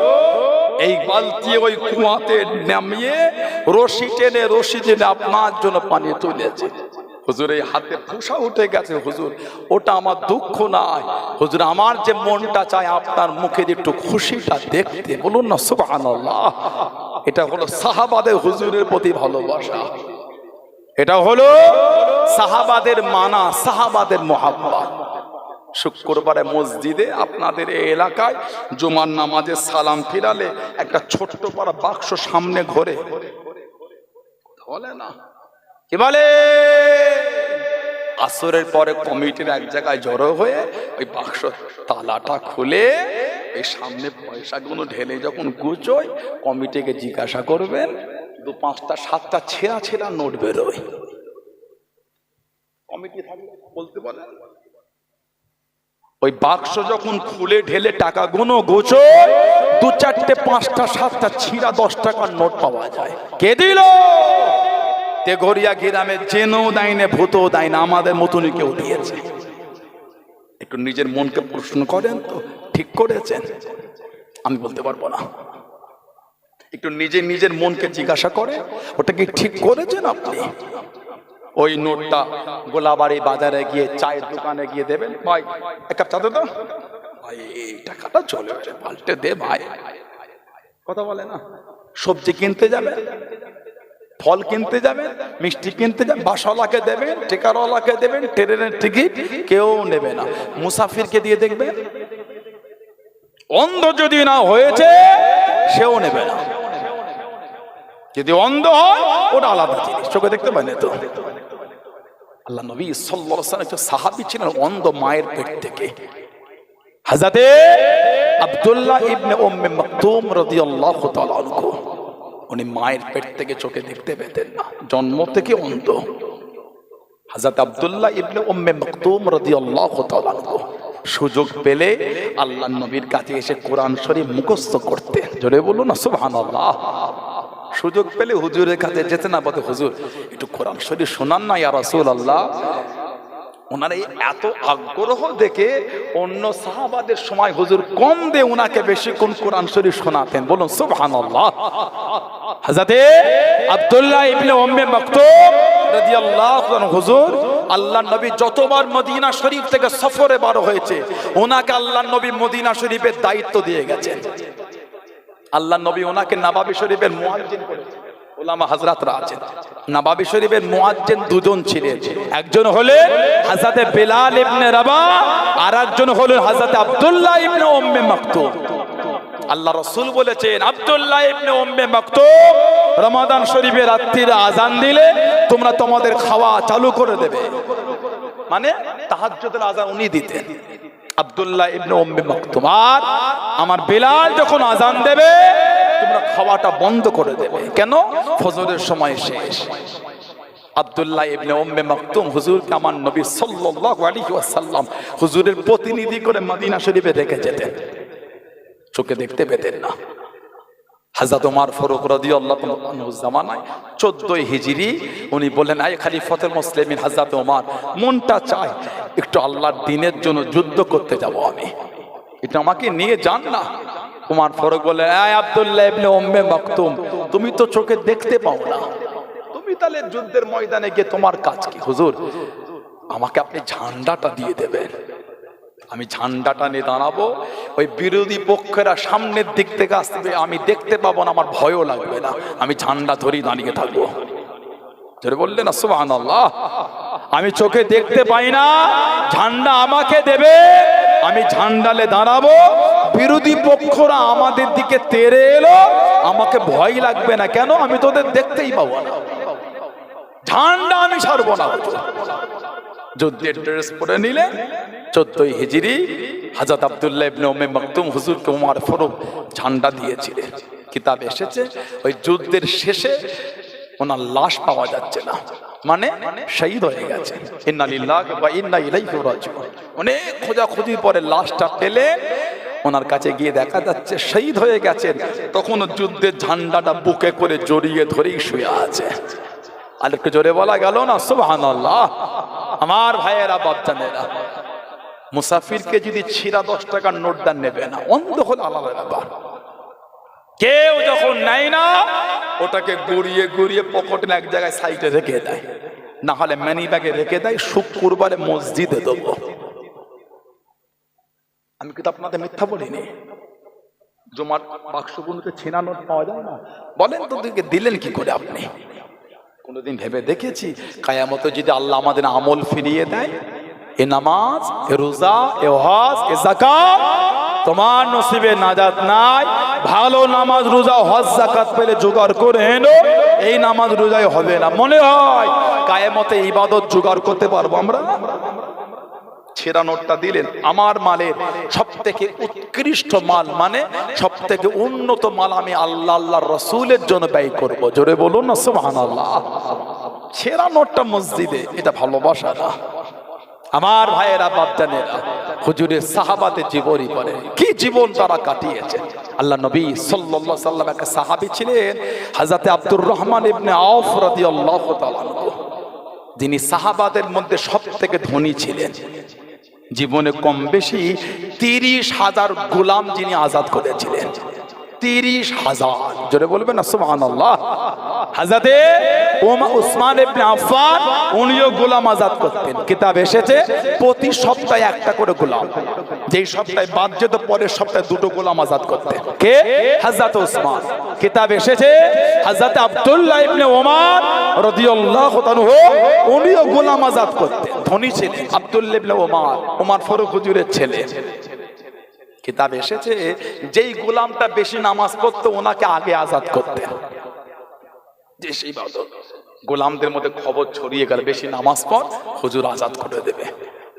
এই বালতি ওই কুয়াতে নামিয়ে রশি টেনে আপনার জন্য পানি তুলেছে। হুজুর এই হাতে ফোঁসা উঠে গেছে, হুজুর ওটা আমার দুঃখ নয়, হুজুর আমার যে মনটা চায় আপনার মুখে একটু খুশিটা দেখতে। বলুন না সুবহানাল্লাহ। এটা হলো সাহাবাদের হুজুরের প্রতি ভালোবাসা, এটা হলো সাহাবাদের মানা, সাহাবাদের মোহাব্বত। শুক্রবারে মসজিদে আপনাদের এই এলাকায় জুমার নামাজে সালাম ফিরালে একটা ছোট্ট পাড়া বাক্স সামনে ঘোরে, বলে না কি বলে, আসরের পরে কমিটির এক জায়গায় জড়ো হয়ে ওই বাক্স তালাটা খুলে এই সামনে পয়সাগুলো ঢেলে যখন গুছোয়, কমিটিকে জিজ্ঞাসা করবেন, 2, 5টা 7টা ছেঁড়া ছেঁড়া নোট বেরোয়। কমিটি থাকলে বলতে বলেন, ওই বাক্স যখন খুলে ঢেলে টাকা গুনো গোছোয়, 2, 4টে 5টা 7টা ছিঁড়া 10 টাকার নোট পাওয়া যায়। কে দিল? তেঘরিয়া গ্রামে জেনেও দেয় না, ভূতও দেয় না, আমাদের মতনই কেউ দিয়েছে। একটু নিজের মনকে প্রশ্ন করেন তো, ঠিক করেছেন? আমি বলতে পারবো না। একটু নিজের মনকে জিজ্ঞাসা করে, ওটা কি ঠিক করেছেন আপনি? ওই নোটটা গোলাবাড়ি বাজারে গিয়ে চায়ের দোকানে গিয়ে দেবেন, ভাই এক কাপ চা দে তো ভাই, এই টাকাটা চলে পাল্টে দে ভাই, কথা বলে না। সবজি কিনতে যাবে, ফল কিনতে যাবেন, মিষ্টি কিনতে যাবেন, বাসওয়ালাকে দেবেন, টিকারওয়ালাকে দেবেন, ট্রেনের টিকিট কেউ নেবে না, মুসাফিরকে দিয়ে দেখবে। অন্ধ যদি না হয়েছে সেও নেবে না। যদি অন্ধ হয় ওটা আলাদা জিনিস, চোখে দেখতে পায় না তো। আল্লাহ নবী সাল্লাল্লাহু আলাইহি ওয়াসাল্লাম একজন সাহাবী ছিলেন অন্ধ, মায়ের পেট থেকে। হযরতে আব্দুল্লাহ ইবনে উম্মে মাকতুম রাদিয়াল্লাহু তাআলা আনহু, উনি মায়ের পেট থেকে চোখে দেখতে পেতেন না, জন্ম থেকে অন্ধ। হযরত আব্দুল্লাহ ইবনে উম্মে মাকতুম রাদিয়াল্লাহু তাআলা আনহু সুযোগ পেলে আল্লাহ নবীর কাছে এসে কোরআন শরীফ মুখস্থ করতেন। জোরে বলুন না সুবহানাল্লাহ। সুযোগ পেলে হুজুরের কাছে যেতে না, বলতে হুজুর একটু কোরআন শরীফ শোনান না ইয়া রাসূলুল্লাহ। ওনার এই এত আগ্রহ দেখে অন্য সাহাবাদের সময় হুজুর কম দিয়ে ওনাকে বেশিক্ষণ কোরআন শরীফ শোনাতেন। বলুন সুবহানাল্লাহ। হযরতে আব্দুল্লাহ ইবনে উম্মে মাকতুম রাদিয়াল্লাহু আনহু হুজুর আল্লাহ নবী যতবার মদিনা শরীফ থেকে সফরে বার হয়েছে, ওনাকে আল্লাহ নবী মদিনা শরীফের দায়িত্ব দিয়ে গেছেন। আল্লাহ নবী ওনাকে নবাবী শরীফের মুয়াজ্জিন করেছেন। উলামা হযরতরা আছেন, নবাবী শরীফের মুয়াজ্জিন দুজন ছিলেন, একজন হলেন হযরতে বিলাল ইবনে রাবাহ, আর একজন হলেন হযরতে আব্দুল্লাহ ইবনে উম্মে মাকতুম। আল্লাহ রাসূল বলেছেন, আব্দুল্লাহ ইবনে উম্মে মাকতুম রমাদান শরীফের রাত্রির আযান দিলে তোমরা তোমাদের খাওয়া চালু করে দেবে, মানে তাহাজ্জুদের আযান উনি দিতেন, আব্দুল্লাহ ইবনে উম্মে মাকতুম। আর আমার বেলাল যখন আযান দেবে তোমরা খাওয়াটা বন্ধ করে দেবে। কেন? ফজরের সময় শেষ। আব্দুল্লাহ ইবনে উম্মে মাকতুম হুজুরকে আমার নবী সাল্লাল্লাহু আলাইহি ওয়াসাল্লাম হুজুরের প্রতিনিধি করে মদিনা শরীফে রেখে যেতেন, চোখে দেখতে পেতেন না। হযরত ওমর ফারুক রাদিয়াল্লাহু আনহু জামানায় 14 হিজরি উনি বলেন, আই খলিফাতুল মুসলিমিন হযরত ওমর, মনটা চায় একটু আল্লাহর দ্বীনের জন্য যুদ্ধ করতে যাব, আমি এটা আমাকে নিয়ে যান না। ওমর ফারুক বলেন, আই আব্দুল্লাহ ইবনে উম্মে মাকতুম, তুমি তো চোখে দেখতে পাও না, তুমি তাহলে যুদ্ধের ময়দানে গিয়ে তোমার কাজ কি? হুজুর, আমাকে আপনি ঝান্ডাটা দিয়ে দেবেন, আমি ঝান্ডাটা নিয়ে দাঁড়াবো, ওই বিরোধী পক্ষেরা সামনের দিক থেকে আসবে, আমি দেখতে পাবো না, আমার ভয়ও লাগবে না, আমি ঝান্ডা ধরেই দাঁড়িয়ে থাকবো। যারা বললেন সুবহানাল্লাহ, আমি চোখে দেখতে পাই না, ঝান্ডা আমাকে দেবে, আমি ঝান্ডালে দাঁড়াবো, বিরোধী পক্ষরা আমাদের দিকে তেড়ে এলো, আমাকে ভয় লাগবে না। কেন? আমি তোদের দেখতেই পাবো না, ঝান্ডা আমি ছাড়বো না। যুদ্ধের ড্রেস পরে নিলে 14 হিজরি হযরত আব্দুল্লাহ ইবনে উম্মে মাকতুম হুজুরকে ওমর ফারুক ঝান্ডা দিয়েছিলেন। কিতাব এসেছে ওই যুদ্ধের শেষে ওনার লাশ পাওয়া যাচ্ছে না, মানে শহীদ হয়ে গেছে। ইন্না লিল্লাহি ওয়া ইন্না ইলাইহি রাজিউন। অনেক খোঁজাখুঁজির পরে লাশটা পেলে ওনার কাছে গিয়ে দেখা যাচ্ছে শহীদ হয়ে গেছেন। তখন যুদ্ধের ঝান্ডাটা বুকে করে জড়িয়ে ধরেই শুয়ে আছে। আর একটু জোরে বলা গেল না সুবহানাল্লাহ। আমার ভাইয়েরা, বাপজানেরা, মুসাফিরকে যদি ছিঁড়া 10 টাকার নোট দান নেবে না, অন্ধ হলে আলাদা ব্যাপার। কেউ যখন নেয় না ওটাকে গড়িয়ে গড়িয়ে পকেটে এক জায়গায় সাইডে রেখে দেয়, না হলে মানি ব্যাগে রেখে দেয়, শুক্রবারে মসজিদে দেবো। আমি কিন্তু আপনাদের মিথ্যা বলিনি। জমার বাক্সগুলোতে ছিঁড়া নোট পাওয়া যায় না, বলেন তো দিলেন কি করে আপনি? কোনদিন ভেবে দেখেছি কিয়ামতে যদি আল্লাহ আমাদের আমল ফিরিয়ে দেয়, এ নামাজ, এ রোজা, এ হজ, এ যাকাত তোমার নসিবে নাজাত নাই, ভালো নামাজ রোজা হজ যাকাত পেলে জোগাড় করে এনো, এই নামাজ রোজাই হবে না। মনে হয় কিয়ামতে ইবাদত জোগাড় করতে পারবো আমরা? ছেঁড়া নোটটা দিলেন, আমার মালের সব থেকে উৎকৃষ্ট মাল, মানে সব থেকে উন্নত মাল আমি আল্লাহ আল্লাহর রাসূলের জন্য ব্যয় করব। জোরে বলুন না সুবহানাল্লাহ। ছেঁড়া নোটটা মসজিদে, এটা ভালোবাসা না। আমার ভাইয়েরা, বাপজানেরা, হুজুরের সাহাবাদের জীবনী পড়ে, কি জীবন তারা কাটিয়েছে। আল্লাহ নবী সাল্লাল্লাহু আলাইহি ওয়াসাল্লাম একটা সাহাবী ছিলেন হযরত আব্দুর রহমান ইবনে আওফ রাদিয়াল্লাহু তাআলা আনহু, যিনি সাহাবাদের মধ্যে সবথেকে ধনী ছিলেন। জীবনে কম বেশি 30,000 গোলাম যিনি আজাদ করেছিলেন। 30,000, জোরে বলবেন না সুবহানাল্লাহ। হযরত উসমান ইবনে আফফান উনিও গোলাম আজাদ করতেন। কিতাব এসেছে প্রতি সপ্তাহে একটা করে গোলাম, যেই সপ্তাহে বাদ যেত পরের সপ্তাহে 2টো গোলাম আজাদ করতেন। কে? হযরত উসমান। কিতাব এসেছে হযরত আব্দুল্লাহ ইবনে ওমর রাদিয়াল্লাহু তাআলা উনিও গোলাম আজাদ করতেন, ধনী ছিলেন। আব্দুল্লাহ ইবনে ওমর, ওমর ফারুক হুজুরের ছেলে। কিতাব এসেছে যেই গোলামটা বেশি নামাজ পড়তো ওনাকে আগে আজাদ করতেন। যে সেই গোলামদের মধ্যে খবর ছড়িয়ে গেল বেশি নামাজ পড়, হুজুর আজাদ করে দেবে।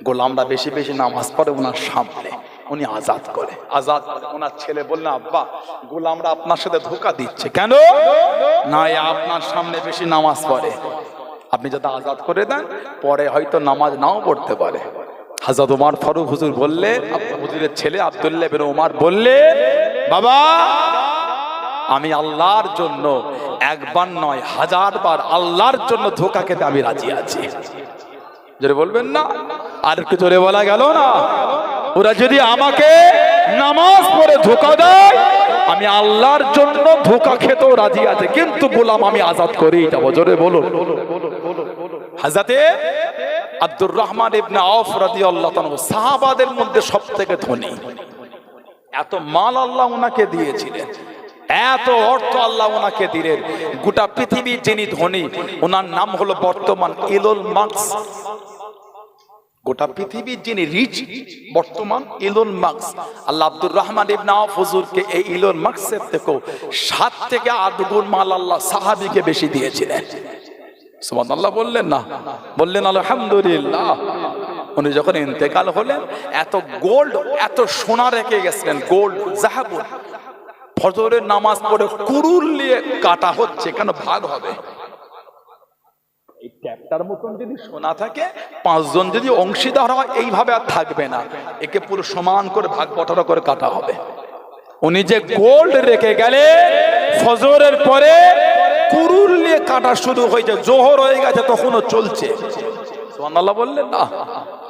গোলামরা বেশি বেশি নামাজ পড়ে ওনার সামনে, উনি আজাদ করে। আজাদ ওনার ছেলে বললেন, আব্বা গোলামরা আপনার সাথে ধোঁকা দিচ্ছে। কেন? না, আপনার সামনে বেশি নামাজ পড়ে, আপনি যদি আজাদ করে দেন পরে হয়তো নামাজ নাও পড়তে পারে। হযরত ওমর ফারুক হুজুর বললেন, হুজুরের ছেলে আব্দুল্লাহ ইবনে ওমর বললেন, বাবা আমি আল্লাহর জন্য একবার নয় 1000 বার আল্লাহর জন্য ধোঁকা খেতে আমি রাজি আছি। জোরে বলবেন না? আর একটু জোরে বলা গেল না? ওরা যদি আমাকে নামাজ পড়ে ধোঁকা দেয় আমি আল্লাহর জন্য ধোঁকা খেতেও রাজি আছে, কিন্তু গোলাম আমি আজাদ করেই যাবো। জোরে বলুন। হযরত আব্দুর রহমান ইবনে আওফ রাদিয়াল্লাহু তাআলা সাহাবাদের মধ্যে সবথেকে ধনী। এত মাল আল্লাহ ওনাকে দিয়েছিলেন, এত অর্থ আল্লাহ ওনাকে দিলেন। গোটা পৃথিবীর যিনি ধনী ওনার নাম হলো বর্তমান ইলন মাস্ক। গোটা পৃথিবীর যিনি রিচ বর্তমান ইলন মাস্ক। আল্লাহ আব্দুর রহমান ইবনে আওফ হুজুরকে এই ইলন মাস্কের থেকেও 7 থেকে 8 গুণ মাল আল্লাহ সাহাবীকে বেশি দিয়েছিলেন। সুবহানাল্লাহ বললেন না? বললেন আলহামদুলিল্লাহ। উনি যখন ইন্তেকাল হলেন এত গোল্ড এত সোনা রেখে গেছিলেন, গোল্ড জাহাবুল। ফজরের নামাজ পড়ে কুরুল নিয়ে কাটা হচ্ছে, কেন ভাগ হবে। এই ট্যাপটার মতন যদি সোনা থাকে, 5 জন যদি অংশীদার হয়, এইভাবে আর থাকবে না, একে পুরো সমান করে ভাগ বটারা করে কাটা হবে। উনি যে গোল্ড রেখে গেলে ফজরের পরে কুরুল নিয়ে কাটা শুরু হয়েছে, জোহর হয়ে গেছে তখনও চলছে। সুবহানাল্লাহ বললেন না?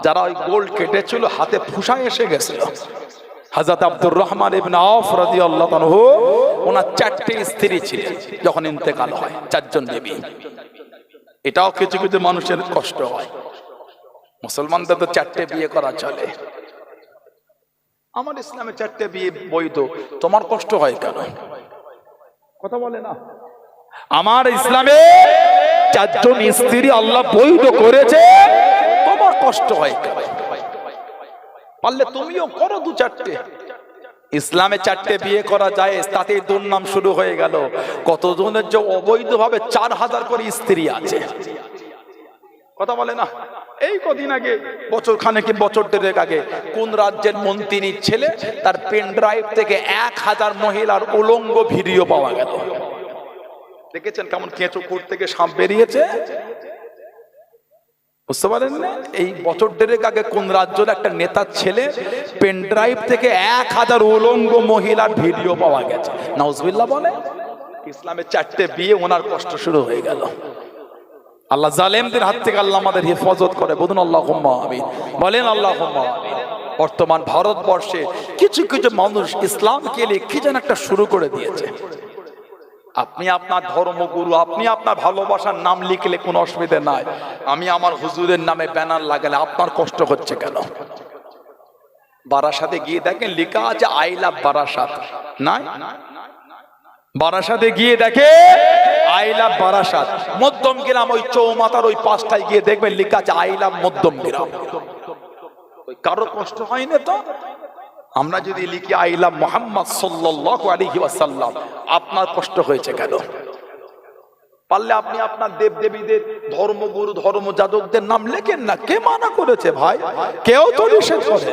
যারা ওই গোল্ড কেটেছিল হাতে ফুসা এসে গেছিল। হযরত আব্দুর রহমান ইবনে আওফ রাদিয়াল্লাহু আনহু, ওনার 4টে স্ত্রী ছিলেন যখন ইন্তেকাল হয়, 4 জন বিবি। এটাও কিছু কিছু মানুষের কষ্ট হয়, মুসলমানদের তো 4টে বিয়ে করা চলে। আমার ইসলামে 4টে বিয়ে বৈধ, তোমার কষ্ট হয় কেন? কথা বলে না? আমার ইসলামে 4 জন স্ত্রী আল্লাহ বৈধ করেছে, তোমার কষ্ট হয় কেন? পারলে তুমিও করো 2-4টে। ইসলামে 4টে বিয়ে করা যায়, তাতেই দুর্নাম শুরু হয়ে গেল। কতজনের যে অবৈধভাবে 4000 করে স্ত্রী আছে। কথা বলে না? এই কদিন আগে, বছর খানেক বছর দেড়েক আগে, কোন রাজ্যের মন্ত্রীর ছেলে, তার পেন ড্রাইভ থেকে 1000 মহিলার উলঙ্গ ভিডিও পাওয়া গেল। দেখেছেন কেমন কেঁচো কোট থেকে সাপ বেরিয়েছে? বুঝতে পারেন না? এই বছর দেড়েক আগে কোন রাজ্যের একটা নেতার ছেলে পেন ড্রাইভ থেকে 1000 উলঙ্গ মহিলার ভিডিও পাওয়া গেছে। নাউজুবিল্লাহ বলে। ইসলামে 4টে বিয়ে, ওনার কষ্ট শুরু হয়ে গেল। আল্লাহ জালেমদের হাত থেকে আল্লাহ আমাদের হেফাজত করে, বলুন আল্লাহুম্মা আমিন, বলেন আল্লাহুম্মা আমিন। বর্তমান ভারতবর্ষে কিছু কিছু মানুষ ইসলামকে নিয়ে কি যেন একটা শুরু করে দিয়েছে। আপনি আপনার ধর্মগুরু, আপনি আপনার ভালোবাসার নাম লিখলে কোনো অসুবিধা নাই, আমি আমার হুজুরের নামে ব্যানার লাগালে আপনার কষ্ট হচ্ছে কেন? বারাসাতে গিয়ে দেখেন লেখা আছে আই লাভ বারাসাত, নাই? বারাসাতে গিয়ে দেখে আই লাভ বারাসাত। মধ্যম গ্রাম ওই চৌমাথার ওই 5টায় গিয়ে দেখবেন লেখা আছে আই লাভ মধ্যম গ্রাম। কারো কষ্ট হয় না তো? আমরা যদি লিখি আই লাভ মুহাম্মদ সাল্লাল্লাহু আলাইহি ওয়াসাল্লাম, আপনার কষ্ট হয়েছে কেন? পারলে আপনি আপনার দেবদেবীদের, ধর্মগুরু, ধর্মযাজকদের নাম লেখেন না, কে মানা করেছে ভাই? কেউ তো নিষেধ করে।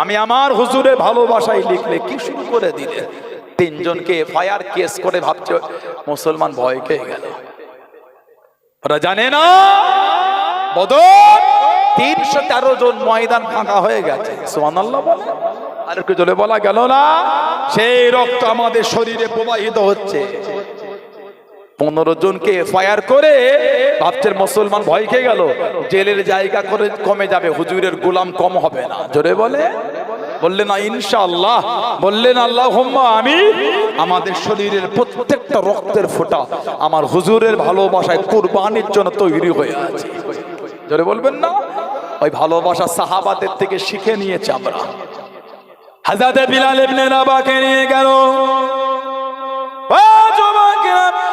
আমি আমার হুজুরের ভালোবাসায় লিখলে কি শুরু করে দিলে? 3 জনকে এফআইআর কেস করে ভাবছে মুসলমান ভয় পেয়ে গেল। ওরা জানে না বদর 313 জন ময়দান ফাঁকা হয়ে গেছে। সুবহানাল্লাহ বলে। আর একটু জোরে বলা গেল না? সেই রক্ত আমাদের শরীরে প্রবাহিত হচ্ছে। 15 জনকে এফআইআর করে ভাবছেন মুসলমান ভয় খেয়ে গেল, জেলের জায়গা করে কমে যাবে, হুজুরের গোলাম কম হবে না। জোরে বলে, বললেন না ইনশাআল্লাহ, বললেন আল্লাহুম্মা আমিন। আমাদের শরীরের প্রত্যেকটা রক্তের ফোঁটা আমার হুজুরের ভালোবাসায় কুরবানির জন্য তৈরি হয়ে আছে। জোরে বলবেন না? ওই ভালোবাসা সাহাবাদের থেকে শিখে নিয়েছে আমরা। হযরত বিলাল ইবনে রাবাহকে নিয়ে গেল,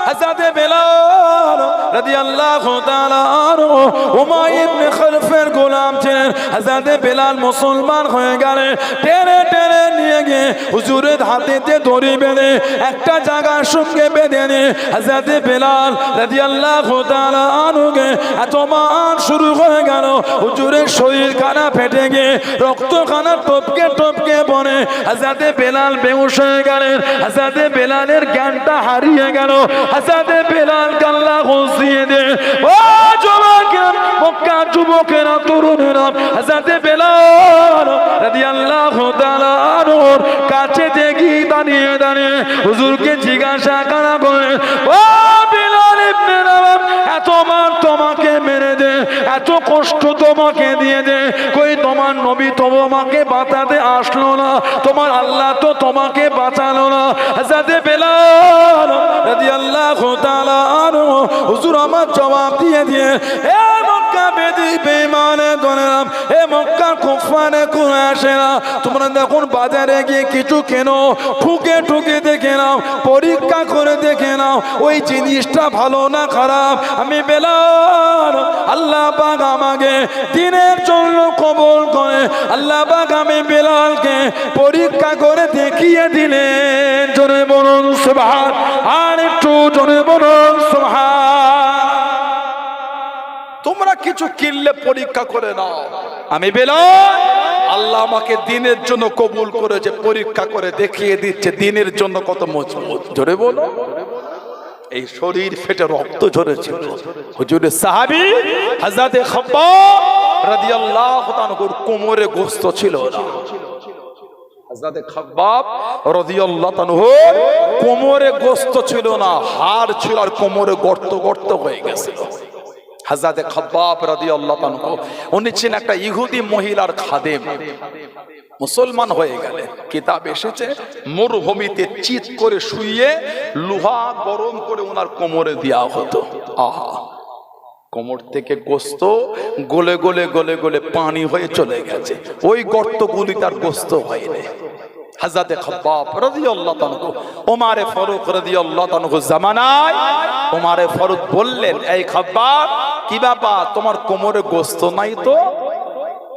হযরত বিলাল রাদিয়াল্লাহু তাআলা আনহু উমাইয়া ইবনে খালফের গোলাম ছিলেন। হযরত বিলাল মুসলমান হয়ে গেলেন। টেনে টেনে নিয়ে গিয়ে হুজুরের হাতেতে দড়ি বেঁধে একটা জায়গার সঙ্গে বেঁধে নিয়ে হযরত বিলাল রাদিয়াল্লাহু তাআলা আনহুকে এত মান শুরু হয়ে গেল, হুজুরের শরীর খানা ফেটে গিয়ে রক্ত খানা টপকে টপকে পড়ে। হযরত বিলাল বেহুশ হয়ে গেলেন। হযরত বিলালের জ্ঞানটা হারিয়ে গেল। হযরত বিলাল আল্লাহ ঘুষিয়ে দে। ও যুবকেরা, মক্কা যুবকেরা, তরুণেরা, হযরত বিলাল রাদিয়াল্লাহু তাআলা আনহুর কাছে দেখি দাঁড়িয়ে দাঁড়িয়ে হুজুরকে জিজ্ঞাসা করা করে, ও বিলাল ইবনে রাবাহ, এত মান তোমাকে মেরে দে, এত কষ্ট তোমাকে দিয়ে দে, কই তোমার নবী তোমাকে বাঁচাতে আসলো না? তোমার আল্লাহ তো তোমাকে বাঁচালো না? হযরত বিলাল রাদিয়াল্লাহু তাআলা আনহু হুজুর আমার জবাব দিয়ে দিয়ে, এ মক্কা বেদি বেঈমানে দনেরাম, এ মক্কা কুফারে কুরাইশেরা, তোমরা দেখুন বাজারে গিয়ে কিছু কেনো, ঠুকে ঠুকে দেখে নাও, পরীক্ষা করে দেখে নাও ওই জিনিসটা ভালো না খারাপ। আমি বিলাল, আল্লাহ পাক আমাকে দিনের জন্য কবুল করে আল্লাহ পাক আমি বিলালকে পরীক্ষা করে দেখিয়ে দিলেন। জোরে বলুন সুবহান, আর একটু জোরে বলুন সুবহান। তোমরা কি কিছু কিনলে পরীক্ষা করে নাও। আমি বেলাল, আল্লাহ আমাকে দিনের জন্য কবুল করেছে, পরীক্ষা করে দেখিয়ে দিচ্ছে দিনের জন্য কত মজবুত। জোরে বলো। এই শরীর ফেটে রক্ত ঝরেছিল। হুজুরের সাহাবী হযরত খাব্বাব রাদিয়াল্লাহু তাআলা কোমরে গোশত ছিল না। হযরত খাব্বাব রাদিয়াল্লাহু তাআলা কোমরে গোশত ছিল না, হাড় ছিল আর কোমরে গর্ত গর্ত হয়ে গেছিল। হযরত খাব্বাব রাদিয়াল্লাহু তাআলা উনি ছিলেন একটা ইহুদি মহিলার খাদেম। মুসলমান হয়ে গেলে কিতাব এসেছে মরুভূমিতে চিত করে শুইয়ে লোহা গরম করে ওনার কোমরে দেওয়া হতো। আহা, কোমর থেকে গোস্ত গলে গলে গলে গলে পানি হয়ে চলে গেছে, ওই গর্তগুলি তার গোস্ত হয়নি। হযরত খাব্বাব রাদিয়াল্লাহু তাআলা ওমরে ফারুক রাদিয়াল্লাহু তাআলা জামানায় ওমরে ফারুক বললেন, এই খাব্বাব কি বাবা তোমার কোমরে গোস্ত নাই তো?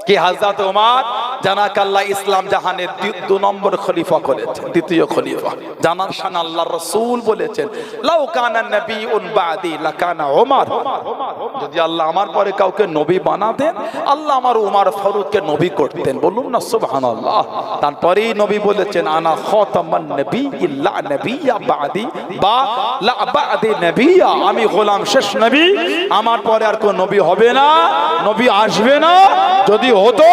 কি হযরত ওমর জানাকাল্লাহ ইসলাম জাহানের ২ নম্বর খলিফা করেছেন, দ্বিতীয় খলিফা। জানার শান আল্লাহর রাসূল বলেছেন, লাউ কানা নাবিয়ুন বাদি লাকানা ওমর, যদি আল্লাহ আমার পরে কাউকে নবী বানাতেন আল্লাহ আমার ওমর ফারুককে নবী করতেন। বলুন না সুবহানাল্লাহ। তারপরেই নবী বলেছেন, আনা খাতামান নবিয়্যিন লা নবিয়্যা বাদি বা লা বাদি নবিয়্যা, আমি গোলাম শেষ নবী, আমার পরে আর কোন নবী হবে না, নবী আসবে না। যদি হতো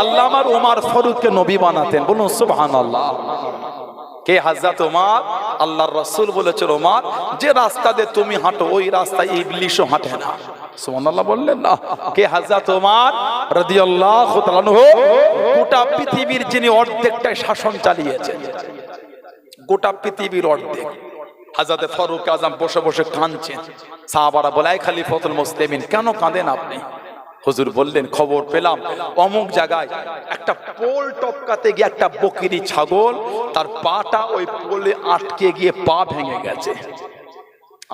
আল্লাহ আমার ওমর ফারুককে নবী বানাতেন। বলুন সুবহানাল্লাহ। কে? হযরত ওমর। আল্লাহর রাসূল বলেছেন, ওমর যে রাস্তা দিয়ে তুমি হাঁটো ওই রাস্তায় ইবলিশও হাঁটে না। সুবহানাল্লাহ বললেন না। কে? হযরত ওমর রাদিয়াল্লাহু তাআলা আনহু। গোটা পৃথিবীর যিনি অর্ধেকটাই শাসন চালিয়েছেন, গোটা পৃথিবীর অর্ধেক। হযরত ফারুক আযম বসে বসে কাঁদছেন। সাহাবারা বলে, এই খলিফাতুল মুসলিমিন কেন কাঁদেন আপনি? হুজুর বললেন, খবর পেলাম অমুক জায়গায় একটা পোল টপকাতে গিয়ে একটা বকরি ছাগল তার পাটা ওই পোলে আটকে গিয়ে পা ভেঙে গেছে।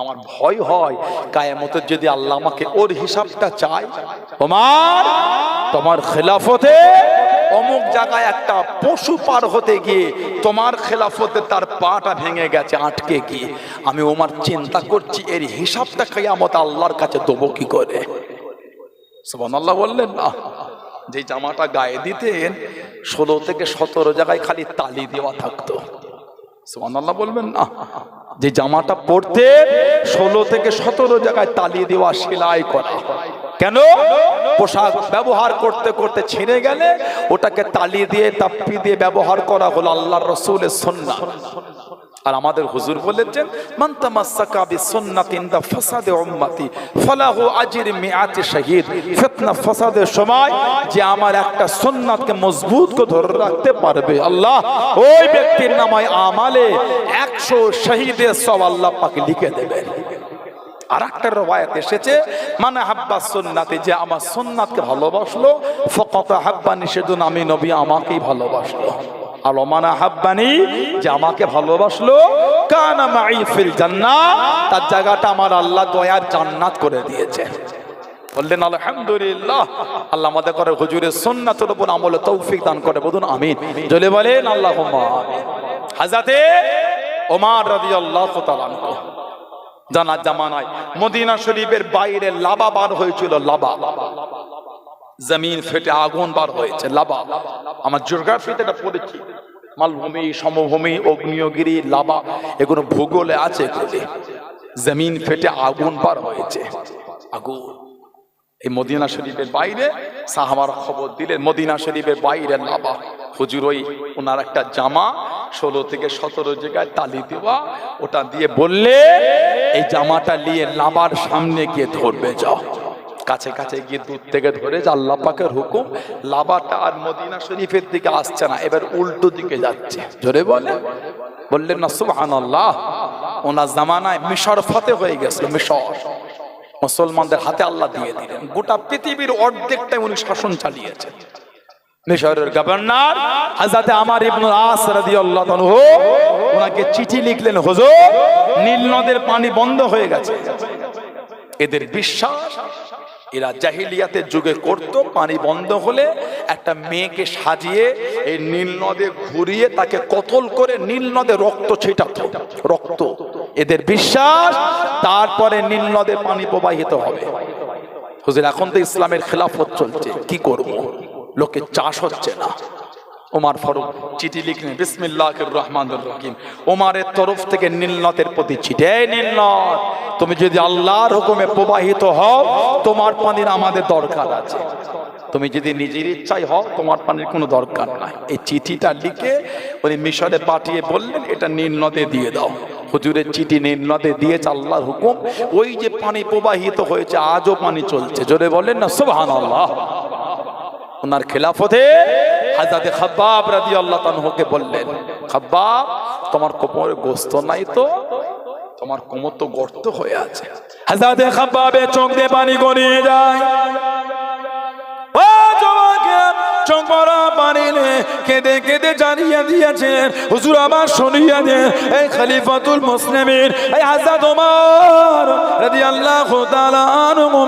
আমার ভয় হয় কিয়ামতে যদি আল্লাহ আমাকে ওর হিসাবটা চায়। ওমর তোমার খেলাফতে অমুক জায়গায় একটা পশু পার হতে গিয়ে তোমার খেলাফতে তার পাটা ভেঙে গেছে আটকে গিয়ে। আমি ওমর চিন্তা করছি এর হিসাবটা কিয়ামতে আল্লাহর কাছে দেবো কি করে। সুবহানাল্লাহ বললেন না। যে জামাটা গায়ে দিতেন 16 থেকে 17 জায়গায় খালি তালি দেওয়া থাকতো। সুবহানাল্লাহ বলবেন না। যে জামাটা পরতে 16 থেকে 17 জায়গায় তালি দেওয়া, সেলাই করা। কেন? পোশাক ব্যবহার করতে করতে ছিঁড়ে গেলে ওটাকে তালি দিয়ে তাপ্পি দিয়ে ব্যবহার করা হলো আল্লাহর রাসূলের সুন্নাহ। আর আমাদের হুজুর বলেছেন, মান তামাসসাকা বিসুন্নাতিন দা ফাসাদে উম্মতি ফালাহু আজর মিআতি শাহীদ। ফিতনা ফাসাদের সময় যে আমার একটা সুন্নাতকে মজবুত করে ধরে রাখতে পারবে, আল্লাহ ওই ব্যক্তির নামায় আমালে 100 শহীদের সওয়াব আল্লাহ পাক লিখে দেবেন। আর একটা রওয়ায়াত এসেছে, মানে হাব্বা সুন্নাতি, যে আমার সুন্নাতকে ভালোবাসলো ফাকাত হাব্বানি, সেজন্য আমি নবী আমাকেই ভালোবাসলো। আর ওমানা হাব্বানি, যে আমাকে ভালোবাসলো কানা মাই ফিল জান্নাহ, তার জায়গাটা আমার আল্লাহ দয়ার জান্নাত করে দিয়েছে। বললেন আলহামদুলিল্লাহ। আল্লাহ আমাদের করে হুজুরের সুন্নাতের উপর আমলে তৌফিক দান করে। বলুন আমিন। জলে বলেন আল্লাহুম্মা আমিন। হযরতে ওমর রাদিয়াল্লাহু তাআলা আনহু জানার জামানায় মদিনা শরীফের বাইরে লাভা বার হয়েছিল। লাভা, জমিন ফেটে আগুন বার হয়েছে। লাভা আমার জিওগ্রাফিতে এটা পড়েছি। মালভূমি, সমভূমি, অগ্নিয়গিরি, লাভা এগুলো ভূগোলে আছে। জমিন ফেটে আগুন বার হয়েছে। আগুন এই মদিনা শরীফের বাইরে সাহাবারা খবর দিলেন, মদিনা শরীফের বাইরে লাভা। হুজুর ওই ওনার একটা জামা 16 থেকে 17 জায়গায় তালি দেওয়া, ওটা দিয়ে বললে এই জামাটা নিয়ে লাভার সামনে গিয়ে ধরবে, যাও। কাছে কাছে গিয়ে দূর থেকে ধরে যে আল্লাহ পাকের হুকুম, লাভাটা আর মদিনা শরীফের দিকে আসছে না, এবার উল্টো দিকে যাচ্ছে। জোরে বললেন না সুবহানাল্লাহ। ওনার জামানায় মিশর ফতে হয়ে গেছিল। মিশর মুসলমানদের হাতে আল্লাহ দিয়ে দিলেন। গোটা পৃথিবীর অর্ধেকটাই উনি শাসন চালিয়েছেন। মিশরের গভর্নর হযরত আমর ইবনে আস রাদিয়াল্লাহু আনহু ওনাকে চিঠি লিখলেন, হুজুর নীল নদের পানি বন্ধ হয়ে গেছে। এদের বিশ্বাস, এরা জাহিলিয়াতের যুগে করত, পানি বন্ধ হলে একটা মেয়েকে সাজিয়ে এই নীল নদে ঘুরিয়ে তাকে কতল করে নীল নদে রক্ত ছিটাতো। রক্ত এদের বিশ্বাস, তারপরে নীল নদে পানি প্রবাহিত হবে। হুজুর এখন তো ইসলামের খেলাফত চলছে, কি করব? লোকে চাষ হচ্ছে না। ওমর ফারুক চিঠি লিখলেন, বিসমিল্লাহির রহমানির রহিম, ওমরের তরফ থেকে নীলনদের প্রতি চিঠি। এই নীলনদ, তুমি যদি আল্লাহর হুকুমে প্রবাহিত হও, তোমার পানির আমাদের দরকার আছে। তুমি যদি নিজের ইচ্ছায় হও, তোমার পানির কোনো দরকার নাই। এই চিঠিটা লিখে উনি মিশরে পাঠিয়ে বললেন, এটা নীলনদে দিয়ে দাও। হুজুরের চিঠি নীলনদে দিয়েছে, আল্লাহর হুকুম। ওই যে পানি প্রবাহিত হয়েছে, আজও পানি চলছে। জোরে বলেন না সুবহানাল্লাহ। ওনার খেলাফতে হযরত খাব্বাব রাদিয়াল্লাহু তাআলাকে বললেন, খাব্বাব, তোমার কোমরে গোস্ত নাই তো? তোমার কোমর তো গর্ত হয়ে আছে। হযরত খাব্বাবের চোখ দিয়ে পানি গড়িয়ে যায়। ও জওয়াকে চোখ ভরা পানি কেঁদে কেঁদে জানিয়ে দিয়েছেন, হুজুর আমার শুনিয়ে দেন, এই খলিফাতুল মুসলিমিন, এই হযরত ওমর রাদিয়াল্লাহু তাআলা আনহু,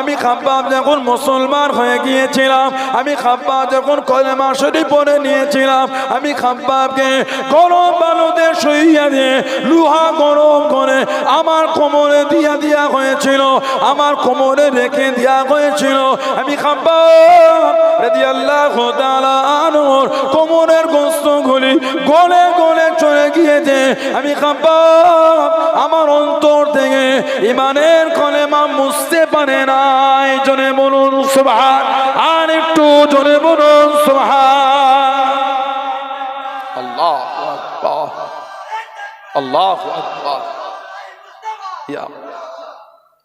আমি খাব্বাব যখন মুসলমান হয়ে গিয়েছিলাম, আমি খাব্বাব যখন কলেমা শরীফ পড়ে নিয়েছিলাম, আমি খাব্বাবকে গরম বালুতে শুইয়ে দিয়ে লোহা গরম করে আমার কোমরে দিয়া দেয়া হয়েছিল, আমার কোমরে রেখে দেওয়া হয়েছিল। আমি খাব্বাব রাদিয়াল্লাহু তাআলা আনহুর কোমরের গোশতগুলি গলে গলে চলে গিয়েছে। আমি খাব্বাব আমার অন্তর থেকে ঈমানের কলেমা মুছতে পারে নাই। জোরে বলুন সুবহান, আর একটু জোরে বলুন সুবহান। আল্লাহু আকবার, আল্লাহু আকবার। ইয়া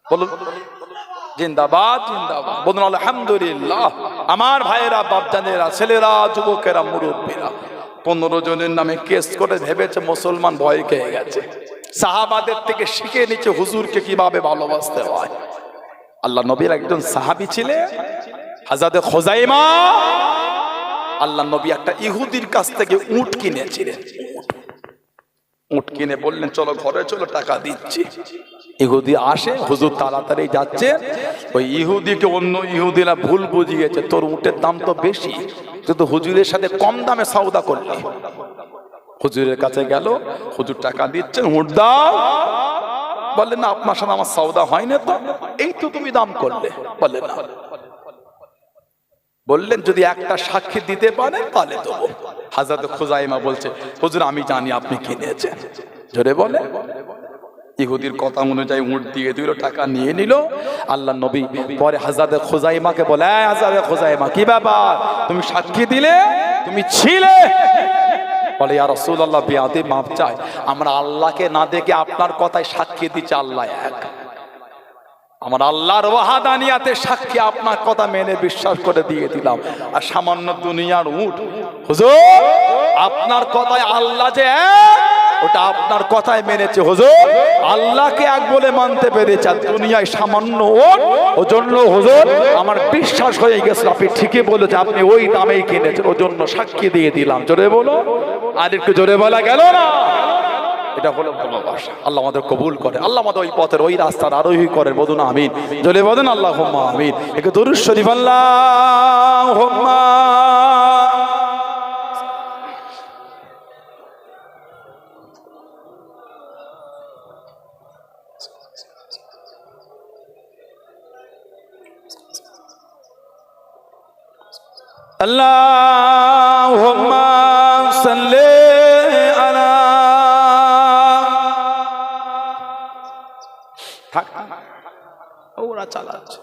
বলুন জিন্দাবাদ, জিন্দাবাদ বলুন আলহামদুলিল্লাহ। আমার ভাইয়েরা, বাপজানেরা, ছেলেরা, যুবকেরা, মুরব্বীরা, 15 জনের নামে কেস করে ভেবেছে মুসলমান ভয় খেয়ে গেছে। সাহাবাদের থেকে শিখে নিচ্ছে হুজুরকে কিভাবে ভালোবাসতে হয়। আল্লাহ নবীর একজন সাহাবী ছিলেন হযরত খুজাইমা। আল্লাহ নবী একটা ইহুদির কাছ থেকে উট কিনেছিলেন। উট কিনে বললেন, চলো ঘরে চলো, টাকা দিচ্ছি। ইহুদি আসে, হুজুর তাড়াতাড়ি যাচ্ছে। ওই ইহুদিকে অন্য ইহুদিরা ভুল বুঝিয়েছে, তোর উটের দাম তো বেশি, তুই তো হুজুরের সাথে কম দামে সওদা করলি। হুজুরের কাছে গেল, হুজুর টাকা দিচ্ছেন, উট দাও। বললেন, না আপনার সাথে আমার সওদা হয় না তো, এই তো তুমি দাম করলে। বললেন না। বললেন, যদি একটা সাক্ষী দিতে পারেন তাহলে দেবো। হযরত খুজাইমা বলছে, হুজুর আমি জানি আপনি কিনেছেন। জোরে বলে। ইহুদির কথা অনুযায়ী উট দিয়ে দিল, টাকা নিয়ে নিল। আল্লাহ নবী পরে হযরত খুজাইমাকে বলে, হযরত খুজাইমা, কি ব্যাপার, তুমি সাক্ষী দিলে, তুমি ছিলে? বলে, ইয়া রাসূলুল্লাহ, বিয়াদে মাপ চাই, আমরা আল্লাহকে না দেখে আপনার কথায় সাক্ষী দিচ্ছি, আল্লাহ এক। আমার আল্লাহর ওয়াহাদানিয়াতে সাক্ষী, আপনার কথা মেনে বিশ্বাস করে দিয়ে দিলাম। আর সামান্য দুনিয়ার উট, হুজুর আপনার কথায় আল্লাহ যে এক, ওটা আপনার কথায় মেনেছে হুজুর, আল্লাহকে এক বলে মানতে পেরেছে। আর দুনিয়ায় সামান্য উট, ওজন্য হুজুর আমার বিশ্বাস হয়ে গেছে, আপনি ঠিকই বলেছে, আপনি ওই দামেই কিনেছেন, ওজন্য সাক্ষী দিয়ে দিলাম। জোরে বলো, আর একটু জোরে বলা গেল না? এটা হলো ভালোবাসা। আল্লাহ আমাদের কবুল করে, আল্লাহ আমাদের ওই পথের, ওই রাস্তার আরোহী করেন। বলুন আমিন। জোরে বলেন আল্লাহুম্মা আমিন। একটু দুরূদ শরীফ আল্লাহুম্মা। আল্লাহুম্মা সাল্লি আলা। থাক, ওরা চালাচ্ছে।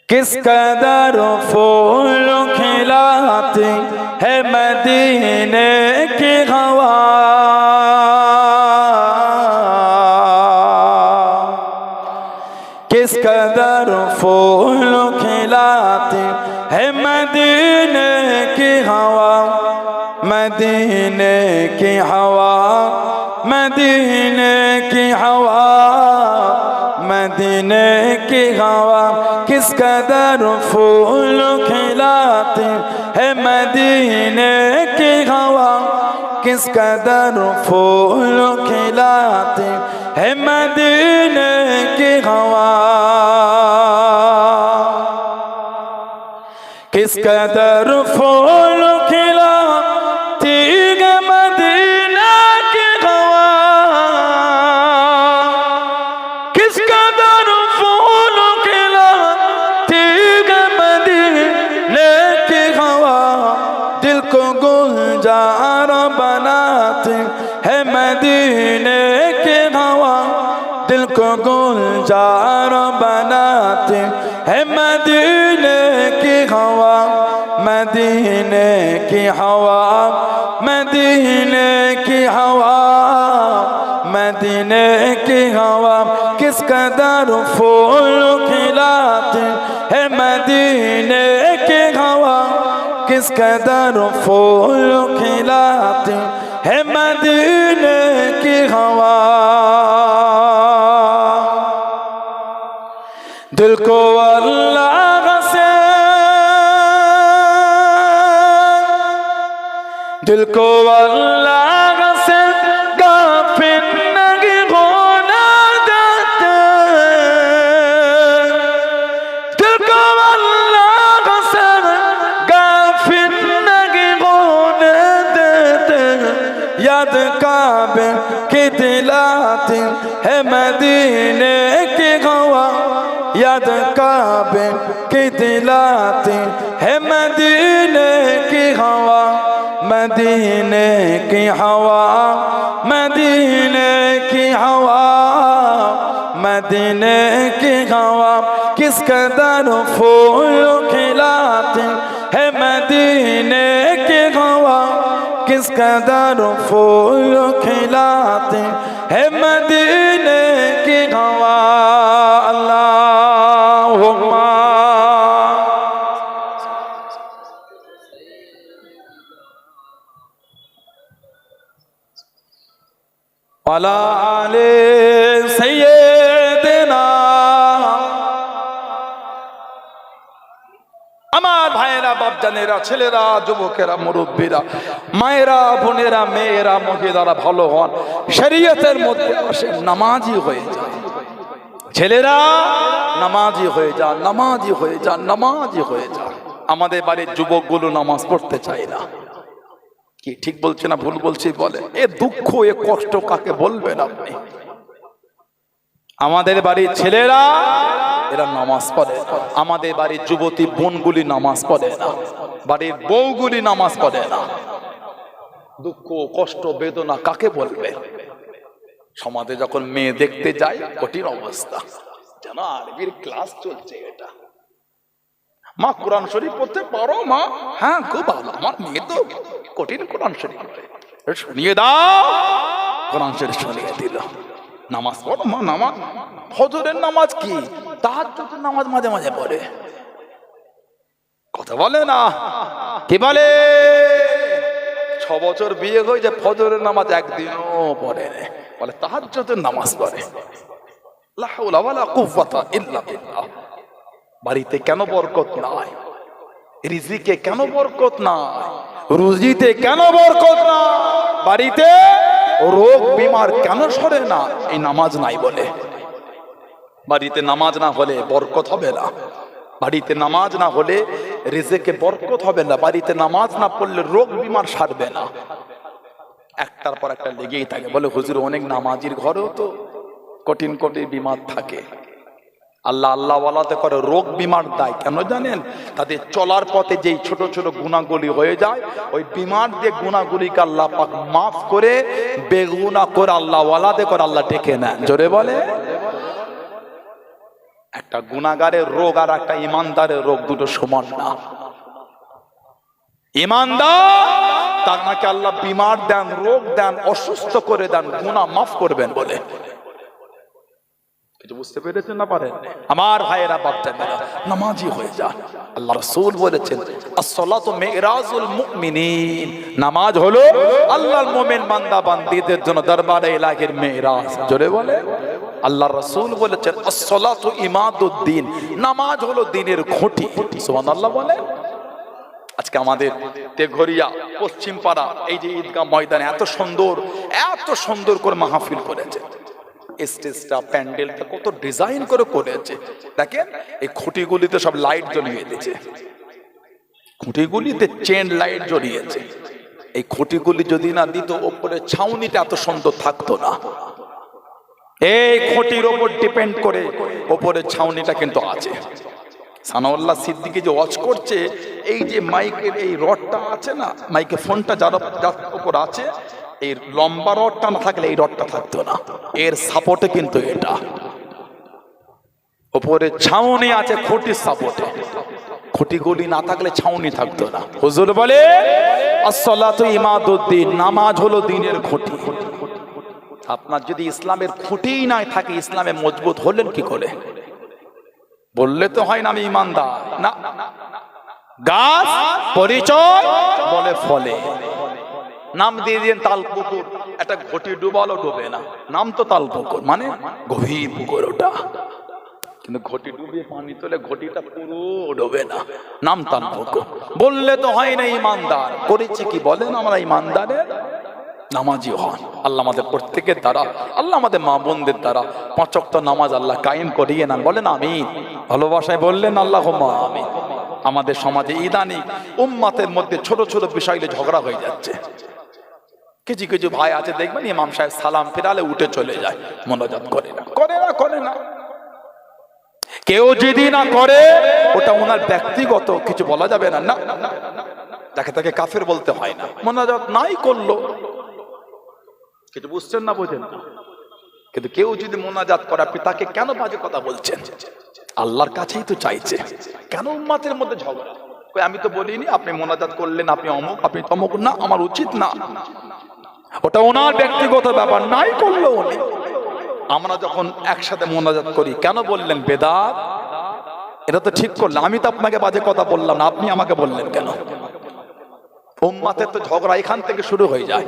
किस कदर फूल खिलाते है मदीने की हवा, किस कदर फूल खिलाते है मदीने की हवा, मदीने की हवा, मदीने की हवा, मदीने की हवा, किस कदर फूल खिलाते है मदीने की हवा, किस कदर फूल खिलाते है मदीने की हवा, किस कदर फूल खिला बनाते है मदीने की हवा दिल को गुलजार बनाते है मदीने की हवा मदीने की हवा मदीने की हवा मदीने की हवा किस कदर फूल खिलाते है मदीने की हवा किस कदर फूल खिलाते है मदीने की हवा दिल को अल्लाह से दिल को अल्लाह से गाफिल नहीं होना देते दिल को अल्लाह से गाफिल नहीं होने देते याद काबे की दिलाती है मदीने की हवा याद काबे की दिलाती है मदीने की हवा मदीने की हवा मदीने की हवा मदीने की हवा किस कदर फूल खिलाती है मदीने की हवा किस कदर फूल खिलाती है मदीने की हवा अल्लाहुम्मा वाला आले सैयदना আমার ভাইয়েরা বাপজানেরা ছেলেরা যুবকেরা মুরব্বীরা মায়েরা বোনেরা মেয়েরা মহিলারা ভালো হন শরীয়তের মধ্যে আসে নামাজি হয়ে যায় ছেলেরা নামাজি হয়ে যান নামাজি হয়ে যান নামাজি হয়ে যান আমাদের বাড়ির যুবকগুলো নামাজ পড়তে চায় না কি ঠিক বলছে না ভুল বলছি বলে এ দুঃখ এ কষ্ট কাকে বলবেন আপনি আমাদের বাড়ির ছেলেরা এরা নামাজ পড়ে আমাদের বাড়ির যুবতী বোনগুলি নামাজ পড়ে না বাড়ির বউগুলি নামাজ পড়ে না দুঃখ কষ্ট বেদনা কাকে বলবে সমাজে যখন মেয়ে দেখতে যায় কঠিন অবস্থা জানো আরবির ক্লাস চলছে এটা মা কোরআন শরীফ পড়তে পারো মা হ্যাঁ খুব ভালো আমার মেয়ে তো কঠিন কোরআন শরীফ শুনিয়ে দাও কোরআন শরীফ শুনিয়ে দিল নামাজ পড়ো মা নামাজ ফজরের নামাজ কি তাহাজ্জুদের নামাজ মাঝে মাঝে পড়ে কথা বলে না কি বলে 6 বছর বিয়ে হয়েছে ফজরের নামাজ একদিনও পড়ে না বলে তাহাজ্জুদের নামাজ পড়ে লা হাওলা ওয়ালা কুওয়াতা ইল্লা বিল্লাহ বাড়িতে কেন বরকত নাই রিজিকে কেন বরকত নাই রুজিতে কেন বরকত না বাড়িতে রোগ বিমার কেন সরে না এই নামাজ নাই বলে বাড়িতে নামাজ না হলে বরকত হবে না বাড়িতে নামাজ না হলে রিজিকে বরকত হবে না বাড়িতে নামাজ না পড়লে রোগ বিমার সারবে না একটার পর একটা লেগেই থাকে বলে হুজুর অনেক নামাজির ঘরেও তো কঠিন কঠিন বিমার থাকে আল্লাহ আল্লাহ ওয়ালাতে করে রোগ বিমার দায় কেন জানেন তাদের চলার পথে যেই ছোট ছোট গুনাহগুলি হয়ে যায় ওই বিমার দিয়ে গুনাহগুলিকে আল্লাহ পাক মাফ করে বেগুনা করে আল্লাহ ওয়ালাতে করে আল্লাহ ডেকে নেন জোরে বলে একটা গুনাহগারের রোগ আর একটা ইমানদারের রোগ দুটো সমান না ইমানদার তার নাকি আল্লাহ বিমার দেন রোগ দেন অসুস্থ করে দেন গুনাহ মাফ করবেন বলে কিছু বুঝতে পেরেছেন না পারেন আমার ভাইয়েরা বাপজানেরা নামাজি হয়ে যান আল্লাহ রাসূল বলেছেন as-salatu mi'razul mu'minin নামাজ হলো আল্লাহর মুমিন বান্দা বান্দীদের জন্য দরবারে ইলাহির মিরাজ জোরে বলে আল্লাহর রাসূল বলেছেন as-salatu ইমাদুদ্দিন নামাজ হলো দ্বীনের খুঁটি সুবহানাল্লাহ বলে আজকে আমাদের তেঘরিয়া পশ্চিম পাড়া এই যে ঈদগাহ ময়দানে এত সুন্দর করে মাহফিল করেছে স্টেজটা প্যান্ডেলটা কত ডিজাইন করে করেছে দেখেন এই খুঁটিগুলিতে সব লাইট জ্বলিয়ে দিয়েছে খুঁটিগুলিতে চেন লাইট জ্বলিয়েছে এই খুঁটিগুলি যদি না দিত উপরে ছাউনিটা এত সুন্দর থাকতো না এই খুঁটির উপর ডিপেন্ড করে উপরে ছাউনিটা কিন্তু আছে সানাউল্লাহ সিদ্দিকী যে ওয়াচ করছে এই যে মাইকের এই রডটা আছে না মাইকে ফোনটা যার উপর আছে এই লম্বা রডটা না থাকলে এই রডটা থাকতো না, এর সাপোর্টে কিন্তু এটা উপরে ছাউনি আছে, খুঁটির সাপোর্টে। খুঁটিগুলি না থাকলে ছাউনি থাকতো না। হুজুর বলে আসসালাতু ইমাদুদ্দিন, নামাজ হলো দ্বীনের খুঁটি। আপনার যদি ইসলামের খুঁটিই নাই থাকে, ইসলামে মজবুত হলেন কি করে? বললে তো হয় না আমি ইমানদার, না। গাছ পরিচয় বলে ফলে। নাম দিয়ে দিন তালপুকুর, একটা ঘটি ডুবালো ডুবে না, নাম তো তালপুকুর, মানে গভীর পুকুর ওটা। কিন্তু ঘটি ডুবিয়ে পানি তোলে, ঘটিটা পুরো ডোবে না, নাম তালপুকুর। বললে তো হয় না ইমানদার। করেছি কি বলেন আমরা ইমানদারের? নামাজি হন। আল্লাহ আমাদের প্রত্যেকের দ্বারা, আল্লাহ আমাদের মা বোনদের দ্বারা 5 ওয়াক্ত নামাজ আল্লাহ কায়েম করিয়ে নেন। বলেন আমিন। ভালোবাসায় বললেন আল্লাহুম্মা আমিন। আমাদের সমাজে ইদানি উম্মতের মধ্যে ছোট ছোট বিষয়ে ঝগড়া হয়ে যাচ্ছে। কিছু কিছু ভাই আছে দেখবেন ইমাম সাহেব সালাম ফিরালে উঠে চলে যায়, মোনাজাত করে না, করে না, করে না। কেউ যদি না করে ওটা ওনার ব্যক্তিগত, কিছু বলা যাবে না, না। যাকে তাকে কাফের বলতে হয় না। মোনাজাত নাই করলো, কিছু বুঝছেন না, বোঝেন না। কিন্তু কেউ যদি মোনাজাত করে, আপনি তাকে কেন বাজে কথা বলছেন? আল্লাহর কাছেই তো চাইছে, কেন উম্মতের মধ্যে ঝগড়া? আমি তো বলিনি আপনি মোনাজাত করলেন, আপনি অমুক, আপনি তমুক, না, আমার উচিত না। ওটা ওনার ব্যক্তিগত ব্যাপার, নাই করলো উনি। আমরা যখন একসাথে মোনাজাত করি, কেন বললেন বেদাত? এটা তো ঠিক করলাম, আমি তো আপনাকে বাজে কথা বললাম না, আপনি আমাকে বললেন কেন? উম্মতের তো ঝগড়া এখান থেকে শুরু হয়ে যায়।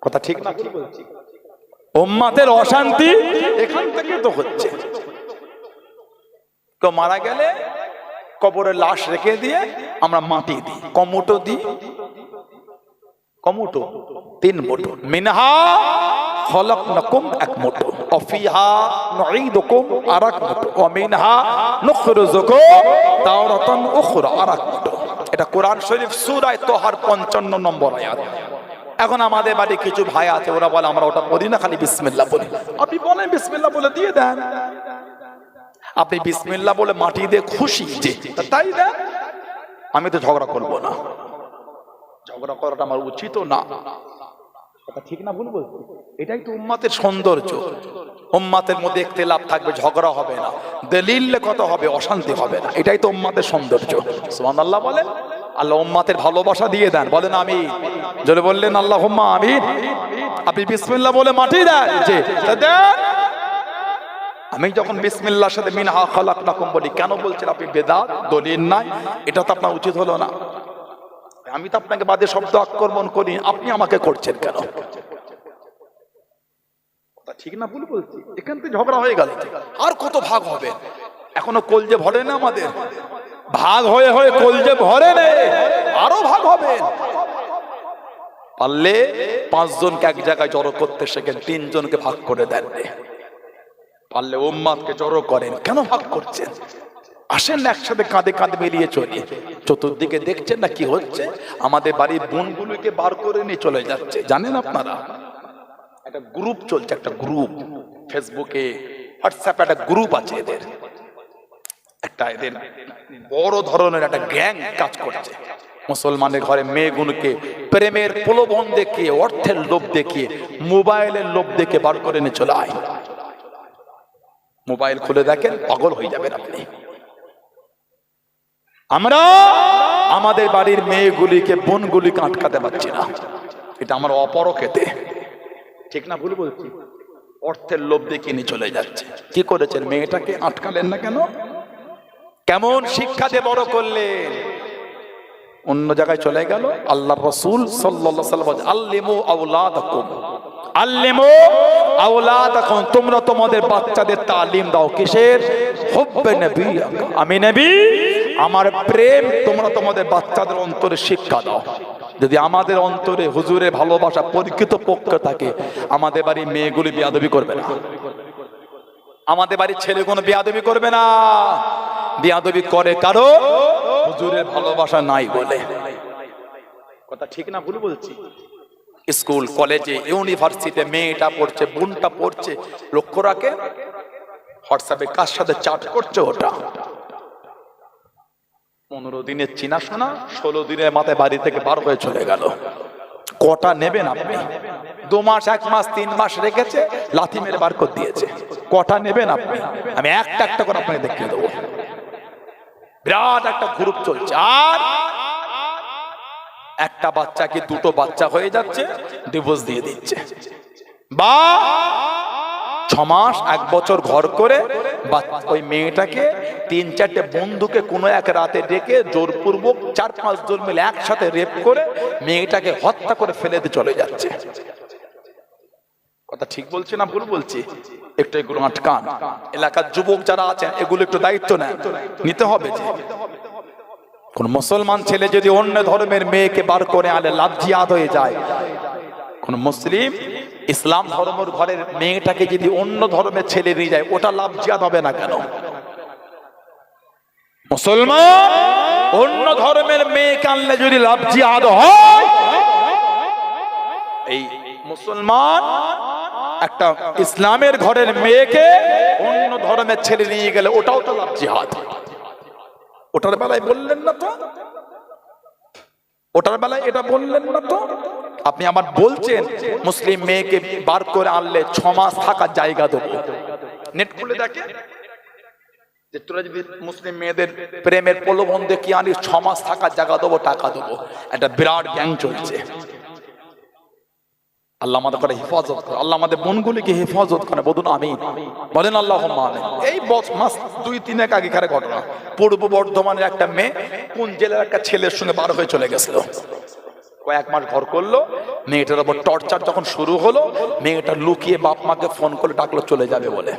কথা ঠিক না? উম্মতের অশান্তি এখান থেকে তো হচ্ছে। কেউ মারা গেলে কবরে লাশ রেখে দিয়ে আমরা মাটি দিই, কমুটো দিই, কমুটো 3 মুঠো। মিনহা খলাকনাকুম 1 মুঠো, ওয়া ফিহা নুঈদুকুম আরাক মুঠো, ওয়া মিনহা নুখরিজুকুম তাওরাতান উখরা আরাক মুঠো। এটা কোরআন শরীফ সূরা তোহার 55 নম্বর আয়াত। এখন আমাদের বাড়ি কিছু ভাই আছে, ওরা বলে আমরা ওটা পড়ি না, খালি বিসমিল্লাহ বলি। আপনি বলেন বিসমিল্লাহ বলে দিয়ে দেন। আপনি বিসমিল্লাহ বলে মাটি দিয়ে খুশি যে তাই দেন, আমি তো ঝগড়া করব না। ঝগড়া করাটা আমার উচিত না। কথা ঠিক না ভুল বলছি? এটাই তো উম্মতের সৌন্দর্য। উম্মতের মধ্যে ইখতিলাফ থাকবে, ঝগড়া হবে না, দলিলে কথা হবে, অশান্তি হবে না। এটাই তো উম্মতের সৌন্দর্য। সুবহানাল্লাহ বলেন। আল্লাহ উম্মতের ভালোবাসা দিয়ে দেন। বলেন আমিন। জোরে বললেন আল্লাহুম্মা আমিন। আপনি বিসমিল্লাহ বলে মাটি দেন, যে দেন। আমি যখন বিসমিল্লাহর সাথে মিনহা খালাকনাকুম বলি, কেন বলছেন আপনি বেদাত? দলিল নাই, এটা তো আপনার উচিত হলো না। আমি তো আপনাকে বাদে শব্দ আক্রমণ করি, আপনি আমাকে করছেন কেন? ঠিক না ভুল বলছি? এখান থেকে ঝগড়া হয়ে গেল। আর কত ভাগ হবে? এখনো কলজে ভরে না আমাদের? ভাগ হয়ে হয়ে কলজে ভরে নে, আরো ভাগ হবে। পারলে 5 জনকে এক জায়গায় জড়ো করতে শেখেন, 3 জনকে ভাগ করে দেন। পারলে উম্মতকে জড়ো করেন, কেন ভাগ করছেন? আসেন না একসাথে কাঁধে কাঁধে মিলিয়ে চলি। চতুর্দিকে দেখছেন না কি হচ্ছে? আমাদের বাড়ির বোনগুলোকে বার করে নিয়ে চলে যাচ্ছে। জানেন আপনারা একটা গ্রুপ চলছে, একটা গ্রুপ ফেসবুকে, হোয়াটসঅ্যাপে একটা গ্রুপ আছে এদের, একটা এদের বড় ধরনের একটা গ্যাং কাজ করছে। মুসলমানের ঘরে মেয়েগুলোকে প্রেমের প্রলোভন দেখিয়ে, অর্থের লোভ দেখিয়ে, মোবাইলের লোভ দেখে বার করে নিয়ে চলে আয়। মোবাইল খুলে দেখেন, পাগল হয়ে যাবেন আপনি। আমরা আমাদের বাড়ির মেয়েগুলিকে, বোনগুলিকে আটকাতে পারছি না। এটা আমার অপরকেতে। ঠিক না ভুল বলছি? অর্থের লোভ দেখিয়ে নিয়ে চলে যাচ্ছে। কি করেছেন? মেয়েটাকে আটকালেন না কেন? কেমন শিক্ষা দিয়ে বড় করলেন? অন্য জায়গায় চলে গেল। আল্লাহর রাসূল সাল্লাল্লাহু আলাইহি ওয়াসাল্লাম আল্লিমু আওলাদাকুম, আল্লিমু আওলাদাকুম, তোমরা তোমাদের বাচ্চাদের তালিম দাও। কিসের? হুব্বে নবী, আমি নবী, আমার প্রেম তোমরা তোমাদের বাচ্চাদের অন্তরে শিক্ষা দাও। যদি আমাদের অন্তরে হুজুরের ভালোবাসা পরিচিত পক্ষ থাকে, আমাদের বাড়ির মেয়েগুলি বেয়াদবি করবে না, আমাদের বাড়ির ছেলেগুলো বেয়াদবি করবে না। বেয়াদবি করে কারো হুজুরের ভালোবাসা নাই বলে। কথা ঠিক না ভুল বলছি? স্কুল, কলেজে, ইউনিভার্সিটিতে মেয়েটা পড়ছে, বোনটা পড়ছে, লক্ষ্য রাখে হোয়াটসঅ্যাপে কার সাথে চ্যাট করছে। ওটা 15 দিনের চিনাশোনা, 16 দিনের মাথায় বাড়ি থেকে বার হয়ে চলে গেল। কটা নেবেন আপনি? 2 মাস, 1 মাস, 3 মাস রেখেছে, লাথি মেরে বার করে দিয়েছে। কটা নেবেন আপনি? আমি একটা একটা করে আপনাকে দেখিয়ে দেবো। বিরাট একটা গ্রুপ চলছে, আর একটা বাচ্চা কি 2টো বাচ্চা হয়ে যাচ্ছে, ডিভোর্স দিয়ে দিচ্ছে। বা 6 মাস 1 বছর ঘর করে ওই মেয়েটাকে 3-4টে বন্ধুকে কোনো এক রাতে ডেকে জোরপূর্বক 4-5 জন মিলে একসাথে রেপ করে মেয়েটাকে হত্যা করে ফেলে দিয়ে চলে যাচ্ছে। কথা ঠিক বলছি না ভুল বলছি? একটু এগুলো আটকান। এলাকার যুবক যারা আছেন এগুলো একটু দায়িত্ব নেন, নিতে হবে। যে কোন মুসলমান ছেলে যদি অন্য ধর্মের মেয়েকে বার করে আনে লাভ জিহাদ হয়ে যায়। কোন মুসলিম ইসলাম ধর্মের ঘরের মেয়েটাকে যদি অন্য ধর্মের ছেলে নিয়ে যায়, ওটা লাভ জিহাদ হবে না কেন? মুসলমান অন্য ধর্মের মেয়েকে আনলে যদি লাভ জিহাদ হয়, এই মুসলমান একটা ইসলামের ঘরের মেয়েকে অন্য ধর্মের ছেলে নিয়ে গেলে ওটাও তো লাভ জিহাদ। ওটার বেলায় বললেন না তো, ওটার বেলায় এটা বললেন না তো। আপনি আমার বলছেন মুসলিম মেয়েকে বার করে আনলে 6 মাস থাকার জায়গা দেবো। নেট খুলে দেখে যে তোরা যদি মুসলিম মেয়েদের প্রেমের প্রলোভন দেখিয়ে আনিস 6 মাস থাকার জায়গা দেবো, টাকা দেবো। একটা বিরাট গ্যাং চলছে। আল্লাহ আমাদের করে হেফাজত করে, আল্লাহ আমাদের বোনগুলিকে হেফাজত করে। বলুন আমিন, বলেন আল্লাহুম্মা আমিন। এই মাস 2-3 আগেকার ঘটনা, পূর্ব বর্ধমানের একটা মেয়ে কোন জেলার একটা ছেলের সঙ্গে বার হয়ে চলে গেছিল। কয়েক মাস ঘর করলো, মেয়েটার উপর টর্চার যখন শুরু হলো, মেয়েটা লুকিয়ে বাপ মাকে ফোন করে ডাকলো চলে যাবে বলে।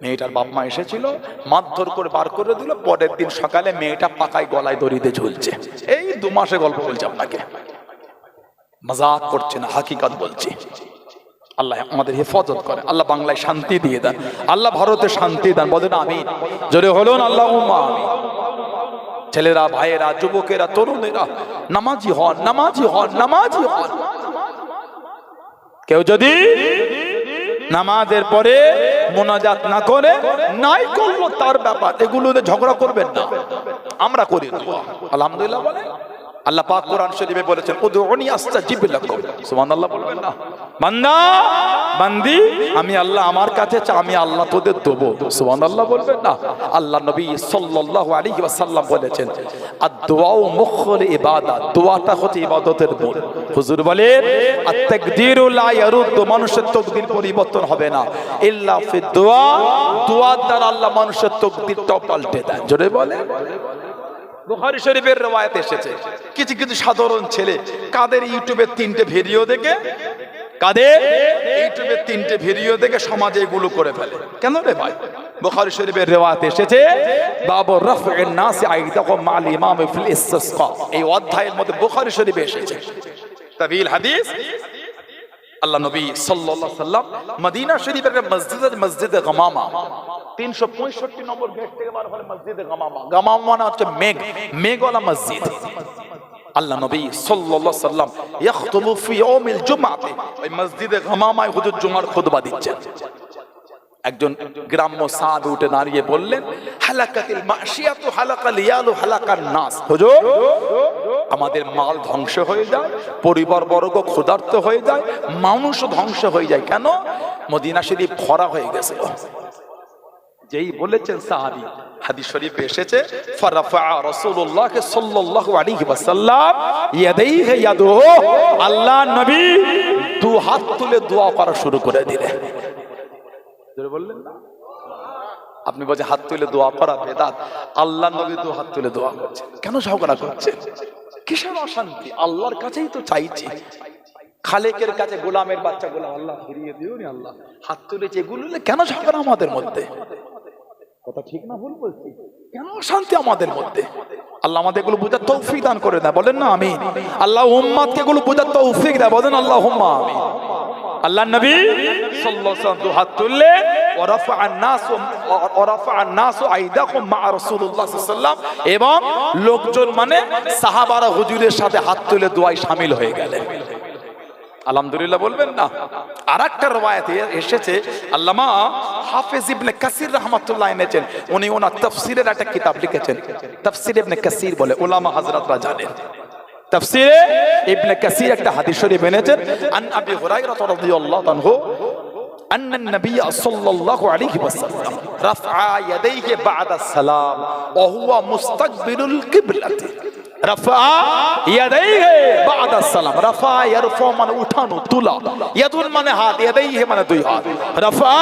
মেয়েটার বাপ মা এসেছিল, মারধর করে বার করে দিল। পরের দিন সকালে মেয়েটা পাকায় গলায় দড়িতে ঝুলছে। এই 2 মাসের গল্প বলছে আপনাকে, মজাক করছে না, হাকিকত বলছি। আল্লাহ আমাদের হেফাজত করে, আল্লাহ বাংলায় শান্তি দিয়ে দেন, আল্লাহ ভারতে শান্তি দেন। বলেন আমিন, জোরে হলুন আল্লাহুম্মা আমিন। ছেলেরা, ভাইয়েরা, যুবকেরা, তরুণেরা নামাজি হন, নামাজি হন, নামাজি হন। কেউ যদি নামাজের পরে মোনাজাত না করে, নাই করলো তার ব্যাপার, এগুলোতে ঝগড়া করবেন না। আমরা করি আলহামদুলিল্লাহ বলে। আল্লাহ পাক কোরআন শরীফে বলেছেন উদউনি আস্তাজিব লাকুম। সুবহানাল্লাহ বলবেন না? বান্দা বান্দি আমি আল্লাহ আমার কাছে চা, আমি আল্লাহ তোদের দেবো। সুবহানাল্লাহ বলবেন না? আল্লাহ নবী সাল্লাল্লাহু আলাইহি ওয়াসাল্লাম বলেছেন আদ-দুআউ মুখুল ইবাদত, দোয়াটা হচ্ছে ইবাদতের মূল। হুজুর বলেন আত-তাকদীরু লা ইয়ারুদ্দু, মানুষের তাকদীর পরিবর্তন হবে না ইল্লা ফি দুআ, দোয়ার দ্বারা আল্লাহ মানুষের তাকদীরটা পাল্টে দেন। জোরে বলেন। বুখারী শরীফের রওয়ায়াত এসেছে কিছু কিছু সাধারণ ছেলে কাদের ইউটিউবে 3টে ভিডিও দেখে, কাদের ইউটিউবে 3টে ভিডিও দেখে সমাজে এগুলো করে ফেলে। কেন রে ভাই? বুখারী শরীফের রওয়ায়াত এসেছে বাবু রাফউন নাস আইদাকুম মাল ইমাম ফিল ইসতিসকা, এই অধ্যায়ের মধ্যে বুখারী শরীফে এসেছে তাবিল হাদিস। আল্লাহ নবী সাল্লাল্লাহু আলাইহি সাল্লাম মদিনা শরীফের মসজিদে গামামা 365 নম্বর গেট থেকে বার হলে মসজিদে গামামা, গামামা মানে হচ্ছে মেঘ, মেঘওয়ালা মসজিদ। আল্লাহ নবী সাল্লাল্লাহু আলাইহি সাল্লাম ইয়াখতুবু ফি ইয়াউমিল জুমআতি, ওই মসজিদে গামামায় হুজুর জুমার খুতবা দিচ্ছেন। একজন গ্রাম্য সাহাবী উঠে দাঁড়িয়ে বললেন হালাকাতিল মাশিয়াতু হালাকাল ইয়ালু হালাকান নাস। হুজুর আমাদের মাল ধ্বংস হয়ে যায়, পরিবার বর্গ ক্ষুধার্ত হয়ে যায়, মানুষও ধ্বংস হয়ে যায়। কেন? মদিনা শরীফ খরা হয়ে গেছিল। যেই বলেছেন সাহাবী, হাদিস শরীফে এসেছে ফারাফা রাসূলুল্লাহ সাল্লাল্লাহু আলাইহি ওয়াসাল্লাম ইয়াদাইহি ইয়াদুহু, আল্লাহ নবী 2 হাত তুলে দোয়া করা শুরু করে দিলেন। জোরে বললেন না? আপনি বলছেন হাত তুলে দোয়া করা বেদাত, আল্লাহ নবী 2 হাত তুলে দোয়া করছে। কেন ঝগড়া করছে? কিসের অশান্তি? আল্লাহর কাছেই তো চাইছি, খালেকের কাছে গোলামের বাচ্চা গোলাম আল্লাহ ফিরিয়ে দিও নি, আল্লাহ হাত তুলেছে, এগুলো কেন ঝগড়া আমাদের মধ্যে? কথা ঠিক না ভুল বলছি? কেন শান্তি আমাদের মধ্যে? আল্লাহ আমাদের এগুলো বুঝার তৌফিক দান করে দেয়। বলেন না আমিন? আল্লাহ উম্মতকে এগুলো বুঝার তৌফিক দেয়। বলেন আল্লাহুম্মা আমিন। আল্লাহ নবী সাল্লাল্লাহু আলাইহি ওয়াসাল্লাম 2 হাত তুললে ওয়ারাফা'আন নাসু আইদাকুম মা রাসূলুল্লাহ সাল্লাল্লাহু আলাইহি ওয়াসাল্লাম, এবং লোকজন মানে সাহাবারা হুজুরের সাথে হাত তুলে দোয়ায় শামিল হয়ে গেলেন। আলহামদুলিল্লাহ বলবেন না? আরেকটা রওয়ায়াতে এসেছে, আল্লামা হাফেজ ইবনে কাসির রাহমাতুল্লাহ এনেছেন, উনি ওনার তাফসীরের একটা কিতাব লিখেছেন, তাফসীর ইবনে কাসির বলে, উলামা হযরতরা জানেন। তাফসীরে ইবনে কাসির একটা হাদিস শরীফ এনেছেন, আন আবি হুরায়রা রাদিয়াল্লাহু আনহু أن النبي صلى الله عليه وسلم رفع يديه بعد السلام وهو مستقبل القبلة رفع يديه بعد السلام رفع يرفع من উঠানো তোলা يدون মানে হাত يديه মানে দুই হাত رفع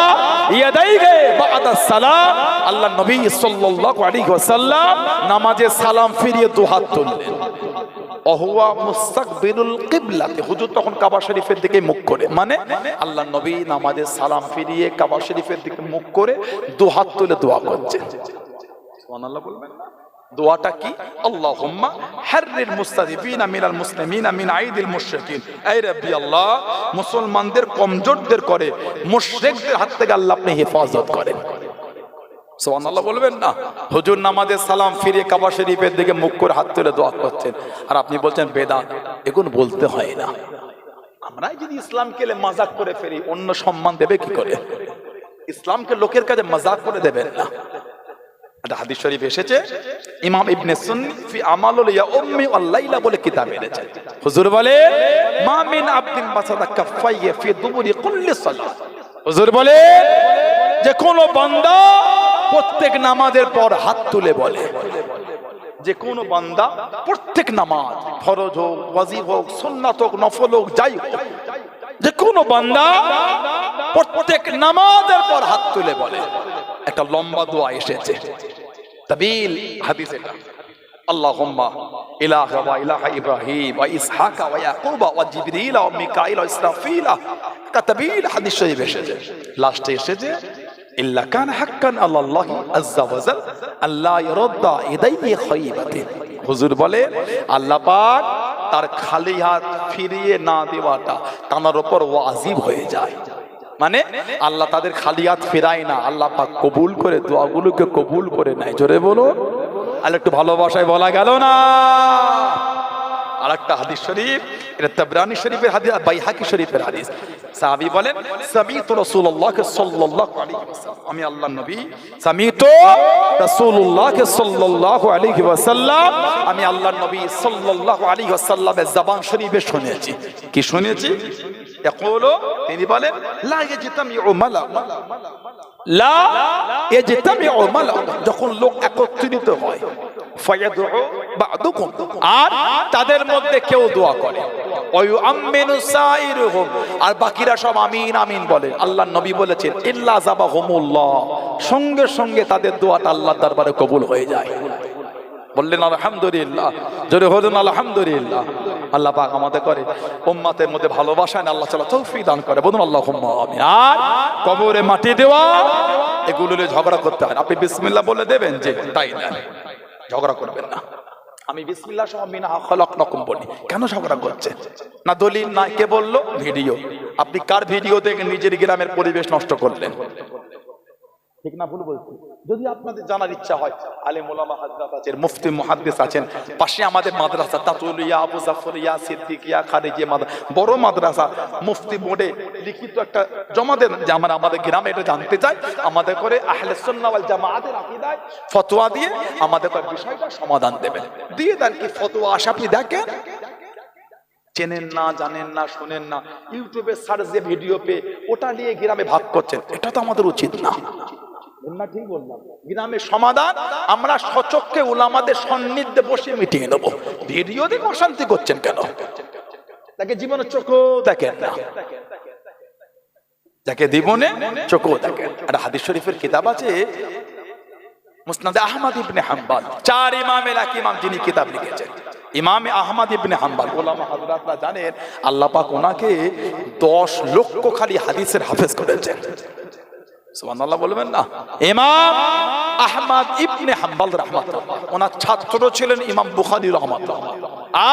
يديه بعد السلام আল্লাহ নবী সাল্লাল্লাহু আলাইহি ওয়াসাল্লাম নামাজে সালাম ফিরিয়ে দুই হাত তুললেন ওহুয়া মুস্তাকবিলুল কিবলাতে হুজুর তখন কাবা শরীফের দিকে মুখ করে মানে আল্লাহ নবী নামাজে সালাম ফিরিয়ে কাবা শরীফের দিকে মুখ করে দু হাত তুলে দোয়া করছেন সুবহানাল্লাহ বলবেন না দোয়াটা কি আল্লাহুম্মা হাররিল মুস্তাযিফিনা মিনাল মুসলিমিনা মিন আইদিল মুশরিকিন এই রব্বি আল্লাহ মুসলমানদের কমজোরদের করে মুশরিকদের হাত থেকে আল্লাহ আপনি হেফাজত করেন সুবহানাল্লাহ বলবেন না হুজুর নামাজে সালাম ফিরিয়ে কাবা শরীফের দিকে মুখ করে হাত তুলে দোয়া করছেন আর আপনি বলছেন বেদাত এগুলো বলতে হয় না আমরাই যদি ইসলামকে মজাক করে ফেরি অন্য সম্মান দেবে কি করে ইসলামকে লোকের কাছে মজাক করে দেবেন না একটা হাদিস শরীফ এসেছে ইমাম ইবনে সুন্নি ফি আমালুল ইয়াউমি ওয়াল লাইলা বলে কিতাব এনেছেন হুজুর বলে মা মিন আবদিন বাসাদা কাফাইয়া ফি দুবুরি কুল্লি সালাত হুজুর বলে যে কোন বান্দা প্রত্যেক নামাজের পর হাত তুলে বলে যে কোন বান্দা প্রত্যেক নামাজ ফরজ হোক ওয়াজিব হোক সুন্নাত হোক নফল হোক যাই হোক যে কোন বান্দা প্রত্যেক নামাজের পর হাত তুলে বলে একটা লম্বা দোয়া এসেছে তাবিল হাদিস এটা আল্লাহুম্মা ইলাহা ওয়া ইলাহা ইব্রাহিম ওয়া ইসহাক ওয়া ইয়াকুব ওয়া জিবরিল ওয়া মিকাইল ওয়া ইসরাফিল তাবিল হাদিস শরীফ এসেছে লাস্টে এসেছে ইল্লা কান হাক্কান আল্লাহ আযজা ওয়া জাল আল্লাহ ইরদ্দা ইদাইহি খাইবাতি হুজুর বলে আল্লাহ পাক তার খালি হাত ফিরিয়ে না দেওয়াটা তার উপর ওয়াজিব হয়ে যায় মানে আল্লাহ তাদের খালি হাত ফেরায় না আল্লাহ পাক কবুল করে দোয়াগুলোকে কবুল করে নেয় জোরে বলো আর একটু ভালোবাসায় বলা গেল না আরেকটা হাদিস শরীফ এটা তাবরানী শরীফের হাদিস বাইহাকি শরীফের হাদিস সাহাবী বলেন সামিতু রাসূলুল্লাহ সাল্লাল্লাহু আলাইহি ওয়াসাল্লাম আমি আল্লাহর নবী সামিতু রাসূলুল্লাহ সাল্লাল্লাহু আলাইহি ওয়াসাল্লাম আমি আল্লাহর নবী সাল্লাল্লাহু আলাইহি ওয়াসাল্লামের জবান শরীফে শুনেছি কি শুনেছি ইয়াকুলু তিনি বলেন লা ইয়াজতামিউ মালা লা ইয়াজতামিউ মালা যখন লোক একত্রিত হয় ফায়াদউ বা'দুকুম আর তাদের মধ্যে কেউ দোয়া করে ওয়ুআমিনু সাইরুহুম আর বাকিরা সব আমিন আমিন বলে আল্লাহর নবী বলেছেন ইল্লা যাবাহুমুল্লাহ সঙ্গে সঙ্গে তাদের দোয়াটা আল্লাহর দরবারে কবুল হয়ে যায় বললেন আলহামদুলিল্লাহ জোরে বলুন আলহামদুলিল্লাহ আল্লাহ পাক আমাদের করে উম্মতের মধ্যে ভালোবাসা না আল্লাহ তাআলা তৌফিক দান করে বলুন আল্লাহুম্মা আমিন আর কবরে মাটি দেওয়া এগুলো নিয়ে ঝগড়া করতে হয় আপনি বিসমিল্লাহ বলে দেবেন যে তাই না ঝগড়া করবেন না আমি বিসমিল্লাহ সহ মিনা খালাকনাকুম বলি কেন ঝগড়া করছে না দলিল না কে বললো ভিডিও আপনি কার ভিডিও দেখে নিজের গ্রামের পরিবেশ নষ্ট করলেন ঠিক না ভুল বলছি যদি আপনাদের জানার ইচ্ছা হয় আলেম ওলামা হযরত আছেন মুফতি মুহাদ্দিস আছেন পাশে আমাদের মাদ্রাসা তাতুলিয়া আবু জাফর ইয়া সিদ্দিকিয়া খারিজিয়া বড় মাদ্রাসা মুফতি বোর্ডে লিখিত একটা জমা দেন যে আমরা আমাদের গ্রামে এটা জানতে চাই আমাদের করে আহলে সুন্নাহ ওয়াল জামাআতের আকীদায় ফতোয়া দিয়ে আমাদের করে বিষয়টা সমাধান দেবেন দিয়ে দেন কি ফতোয়া আসে আপনি দেখেন চেনেন না জানেন না শুনেন না ইউটিউবে সার্চ দিয়ে ভিডিও পে ওটা নিয়ে গ্রামে ভাগ করছেন এটা তো আমাদের উচিত না না ঠিক বললাম গ্রামের সমাধান আমরা সচক্ষে উলামাদের সান্নিধ্যে বসে মিটিয়ে নেব ভিডিও দেখে অশান্তি করছেন কেন তাকে জীবনে চোখও দেখেন না যাকে জীবনে চোখও দেখেন একটা হাদিস শরীফের কিতাব আছে মুসনাদে আহমদ ইবনে হাম্বল চার ইমামের এক ইমাম যিনি কিতাব লিখেছেন ইমামে আহমদ ইবনে হাম্বল ওলামা হযরতরা জানেন আল্লাহ পাক ওনাকে 10 লক্ষ খালি হাদিসের হাফেজ করেছেন সুবহানাল্লাহ বলবেন না ইমাম আহমদ ইবনে হাম্বল রাহমাতুল্লাহ ওনার ছাত্র ছিলেন ইমাম বুখারী রাহমাতুল্লাহ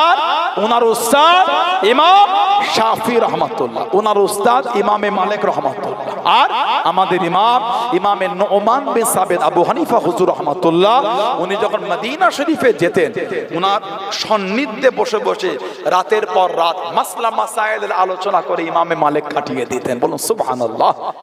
আর ওনার উস্তাদ ইমাম শাফি রাহমাতুল্লাহ ওনার উস্তাদ ইমামে মালিক রাহমাতুল্লাহ আর আমাদের ইমাম ইমামে নুমান বিন সাবিত আবু হানিফা হুজুর রাহমাতুল্লাহ উনি যখন মদিনা শরীফে যেতেন ওনার সান্নিধ্যে বসে বসে রাতের পর রাত মাসলা মাসাইলের আলোচনা করে ইমামে মালিক কাটিয়ে দিতেন বলুন সুবহানাল্লাহ